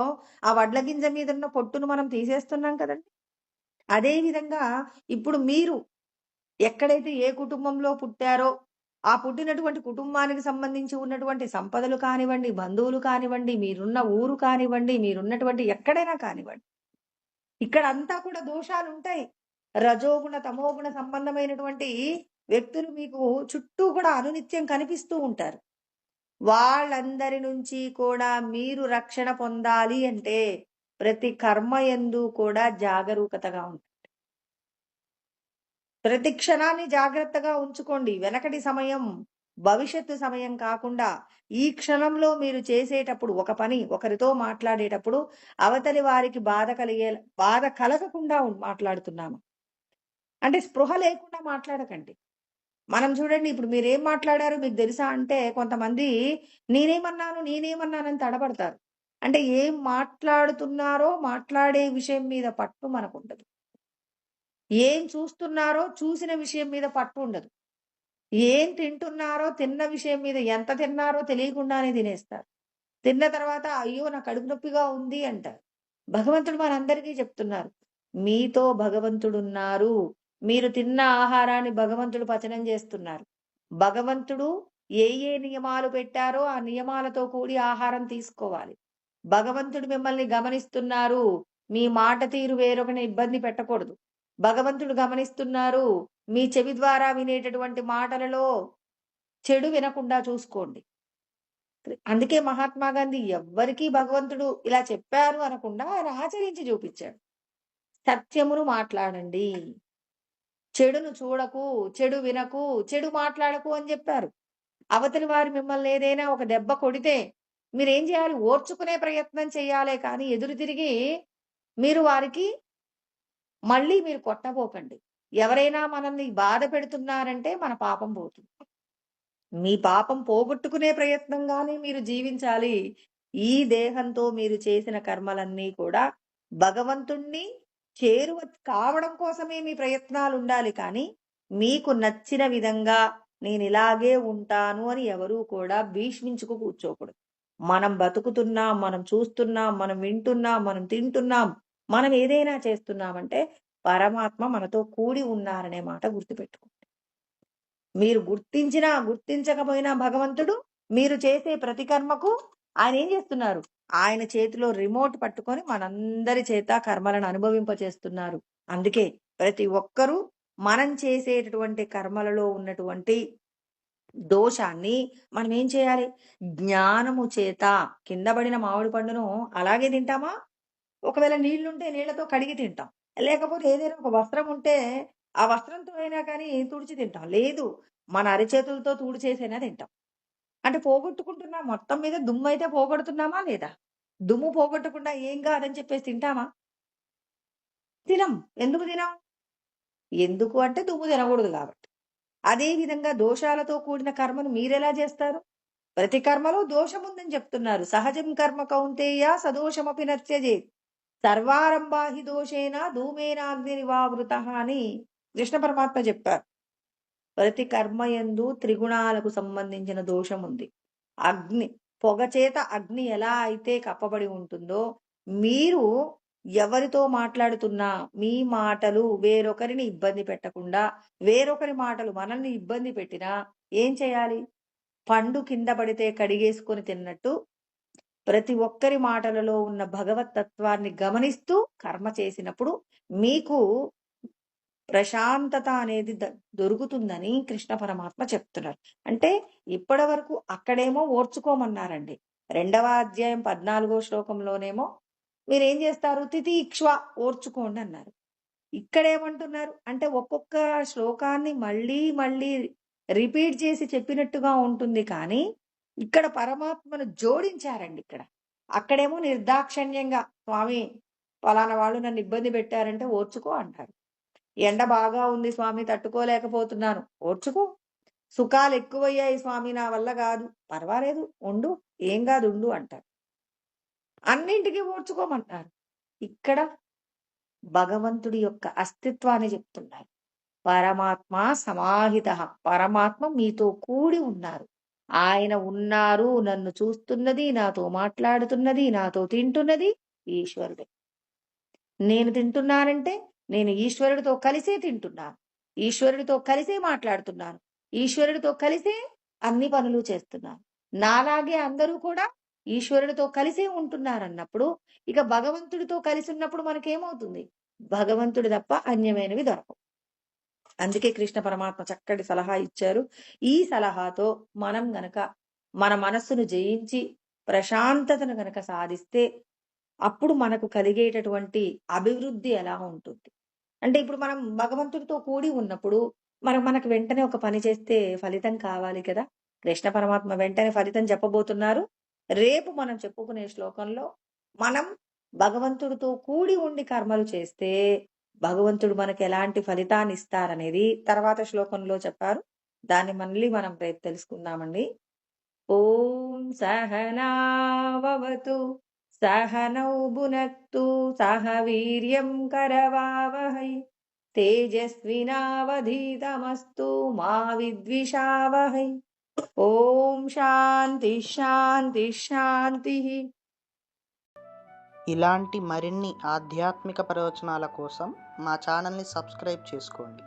Speaker 1: ఆ వడ్ల గింజ మీద ఉన్న పొట్టును మనం తీసేస్తున్నాం కదండి. అదే విధంగా ఇప్పుడు మీరు ఎక్కడైతే ఏ కుటుంబంలో పుట్టారో, ఆ పుట్టినటువంటి కుటుంబానికి సంబంధించి ఉన్నటువంటి సంపదలు కానివ్వండి, బంధువులు కానివ్వండి, మీరున్న ఊరు కానివ్వండి, మీరున్నటువంటి ఎక్కడైనా కానివ్వండి, ఇక్కడ అంతా కూడా దోషాలు ఉంటాయి. రజోగుణ, తమోగుణ సంబంధమైనటువంటి వ్యక్తులు మీకు చుట్టూ కూడా అనునిత్యం కనిపిస్తూ ఉంటారు. వాళ్ళందరి నుంచి కూడా మీరు రక్షణ పొందాలి అంటే ప్రతి కర్మ యందు కూడా జాగరూకతగా ఉండండి. ప్రతి క్షణాన్ని జాగ్రత్తగా ఉంచుకోండి. వెనకటి సమయం, భవిష్యత్తు సమయం కాకుండా ఈ క్షణంలో మీరు చేసేటప్పుడు ఒక పని, ఒకరితో మాట్లాడేటప్పుడు అవతలి వారికి బాధ కలగకుండా మాట్లాడుతున్నాము. అంటే స్పృహ లేకుండా మాట్లాడకండి. మనం చూడండి, ఇప్పుడు మీరేం మాట్లాడారో మీకు తెలుసా అంటే కొంతమంది నేనేమన్నానని తడబడతారు. అంటే ఏం మాట్లాడుతున్నారో మాట్లాడే విషయం మీద పట్టు మనకుండదు. ఏం చూస్తున్నారో చూసిన విషయం మీద పట్టు ఉండదు. ఏం తింటున్నారో తిన్న విషయం మీద, ఎంత తిన్నారో తెలియకుండానే తినేస్తారు. తిన్న తర్వాత అయ్యో నా కడుపు నొప్పిగా ఉంది అంటారు. భగవంతుడు మనందరికీ చెప్తున్నారు, మీతో భగవంతుడున్నారు. మీరు తిన్న ఆహారాన్ని భగవంతుడు పచనం చేస్తున్నారు. భగవంతుడు ఏ ఏ నియమాలు పెట్టారో ఆ నియమాలతో కూడి ఆహారం తీసుకోవాలి. భగవంతుడు మిమ్మల్ని గమనిస్తున్నారు. మీ మాట తీరు వేరొకరిని ఇబ్బంది పెట్టకూడదు. భగవంతుడు గమనిస్తున్నారు. మీ చెవి ద్వారా వినేటటువంటి మాటలలో చెడు వినకుండా చూసుకోండి. అందుకే మహాత్మా గాంధీ ఎవ్వరికీ భగవంతుడు ఇలా చెప్పారు అనకుండా ఆయన ఆచరించి చూపించాడు. సత్యమును మాట్లాడండి. చెడును చూడకు, చెడు వినకు, చెడు మాట్లాడకు అని చెప్పారు. అవతలి వారు మిమ్మల్ని ఏదైనా ఒక దెబ్బ కొడితే మీరేం చేయాలి? ఓర్చుకునే ప్రయత్నం చేయాలే కానీ ఎదురు తిరిగి మీరు వారికి మళ్ళీ మీరు కొట్టబోకండి. ఎవరైనా మనల్ని బాధ పెడుతున్నారంటే మన పాపం పోతుంది. మీ పాపం పోగొట్టుకునే ప్రయత్నంగానే మీరు జీవించాలి. ఈ దేహంతో మీరు చేసిన కర్మలన్నీ కూడా భగవంతుణ్ణి చేరువ కావడం కోసమే మీ ప్రయత్నాలుండాలి కానీ, మీకు నచ్చిన విధంగా నేనిలాగే ఉంటాను అని ఎవరూ కూడా భీష్మించుకు కూర్చోకూడదు. మనం బతుకుతున్నాం, మనం చూస్తున్నాం, మనం వింటున్నాం, మనం తింటున్నాం, మనం ఏదైనా చేస్తున్నామంటే పరమాత్మ మనతో కూడి ఉన్నారనే మాట గుర్తుపెట్టుకోండి. మీరు గుర్తించినా, గుర్తించకపోయినా భగవంతుడు మీరు చేసే ప్రతి కర్మకు ఆయన ఏం చేస్తున్నారు? ఆయన చేతిలో రిమోట్ పట్టుకొని మనందరి చేత కర్మలను అనుభవింపచేస్తున్నారు. అందుకే ప్రతి ఒక్కరూ మనం చేసేటటువంటి కర్మలలో ఉన్నటువంటి దోషాన్ని మనం ఏం చేయాలి? జ్ఞానము చేత కింద పడిన మామిడి పండును అలాగే తింటామా? ఒకవేళ నీళ్లుంటే నీళ్లతో కడిగి తింటాం. లేకపోతే ఏదైనా ఒక వస్త్రం ఉంటే ఆ వస్త్రంతో అయినా కానీ తుడిచి తింటాం. లేదు, మన అరచేతులతో తుడిచేసైనా తింటాం. అంటే పోగొట్టుకుంటున్నాం. మొత్తం మీద దుమ్మయితే పోగొడుతున్నామా లేదా? దుమ్ము పోగొట్టకుండా ఏం కాదని చెప్పేసి తింటామా? తినం. ఎందుకు తినం? ఎందుకు అంటే దుమ్ము తినకూడదు కాబట్టి. అదే విధంగా దోషాలతో కూడిన కర్మను మీరెలా చేస్తారు? ప్రతి కర్మలో దోషముందని చెప్తున్నారు. సహజం కర్మ కౌంతేయ సదోషమపి నత్యజేత్. సర్వారంభాహి దోషేన ధూమేనాగ్నిరివావృత అని కృష్ణ పరమాత్మ చెప్పారు. ప్రతి కర్మయందు త్రిగుణాలకు సంబంధించిన దోషం ఉంది. అగ్ని, పొగ చేత అగ్ని ఎలా అయితే కప్పబడి ఉంటుందో, మీరు ఎవరితో మాట్లాడుతున్నా మీ మాటలు వేరొకరిని ఇబ్బంది పెట్టకుండా, వేరొకరి మాటలు మనల్ని ఇబ్బంది పెట్టినా ఏం చేయాలి? పండు కింద పడితే కడిగేసుకొని తిన్నట్టు ప్రతి ఒక్కరి మాటలలో ఉన్న భగవత్ తత్వాన్ని గమనిస్తూ కర్మ చేసినప్పుడు మీకు ప్రశాంతత అనేది దొరుకుతుందని కృష్ణ పరమాత్మ చెప్తున్నారు. అంటే ఇప్పటి వరకు అక్కడేమో ఓర్చుకోమన్నారండి. 2వ అధ్యాయం 14వ శ్లోకంలోనేమో మీరేం చేస్తారు? తితిక్ష్వ ఓర్చుకోండి అన్నారు. ఇక్కడేమంటున్నారు అంటే ఒక్కొక్క శ్లోకాన్ని మళ్ళీ మళ్ళీ రిపీట్ చేసి చెప్పినట్టుగా ఉంటుంది కానీ ఇక్కడ పరమాత్మను జోడించారండి. అక్కడేమో నిర్దాక్షణ్యంగా స్వామి పలానా వాళ్ళు నన్ను ఇబ్బంది పెట్టారంటే ఓర్చుకో అంటారు. ఎండ బాగా ఉంది స్వామి తట్టుకోలేకపోతున్నాను, ఓర్చుకో. సుఖాలు ఎక్కువయ్యాయి స్వామి నా వల్ల కాదు, పర్వాలేదు ఉండు, ఏం కాదు ఉండు అంటారు. అన్నింటికీ ఓర్చుకోమంటారు. ఇక్కడ భగవంతుడి యొక్క అస్తిత్వాన్ని చెప్తున్నారు. పరమాత్మ సమాహిత, పరమాత్మ మీతో కూడి ఉన్నారు. ఆయన ఉన్నారు, నన్ను చూస్తున్నది, నాతో మాట్లాడుతున్నది, నాతో తింటున్నది ఈశ్వరుడే. నేను తింటున్నానంటే నేను ఈశ్వరుడితో కలిసే తింటున్నాను, ఈశ్వరుడితో కలిసే మాట్లాడుతున్నాను, ఈశ్వరుడితో కలిసే అన్ని పనులు చేస్తున్నాను. నాలాగే అందరూ కూడా ఈశ్వరుడితో కలిసే ఉంటున్నారన్నప్పుడు ఇక భగవంతుడితో కలిసి ఉన్నప్పుడు మనకేమవుతుంది? భగవంతుడి తప్ప అన్యమైనవి దొరకవు. అందుకే కృష్ణ పరమాత్మ చక్కటి సలహా ఇచ్చారు. ఈ సలహాతో మనం గనక మన మనస్సును జయించి ప్రశాంతతను గనక సాధిస్తే అప్పుడు మనకు కలిగేటటువంటి అభివృద్ధి ఎలా ఉంటుంది అంటే, ఇప్పుడు మనం భగవంతుడితో కూడి ఉన్నప్పుడు మనకు వెంటనే ఒక పని చేస్తే ఫలితం కావాలి కదా. కృష్ణ పరమాత్మ వెంటనే ఫలితం చెప్పబోతున్నారు. రేపు మనం చెప్పుకునే శ్లోకంలో మనం భగవంతుడితో కూడి ఉండి కర్మలు చేస్తే భగవంతుడు మనకు ఎలాంటి ఫలితాన్ని ఇస్తారనేది తర్వాత శ్లోకంలో చెప్పారు. దాన్ని మళ్ళీ మనం రేపు తెలుసుకుందామండి. ఓం సహనావతు సహనౌ భునక్తు సహ వీర్యం కరవావహై తేజస్వినావధీతమస్తు మా విద్విషావహై. ఓం శాంతి శాంతి శాంతి.
Speaker 2: ఇలాంటి మరిన్ని ఆధ్యాత్మిక ప్రవచనాల కోసం మా ఛానల్ని సబ్స్క్రైబ్ చేసుకోండి.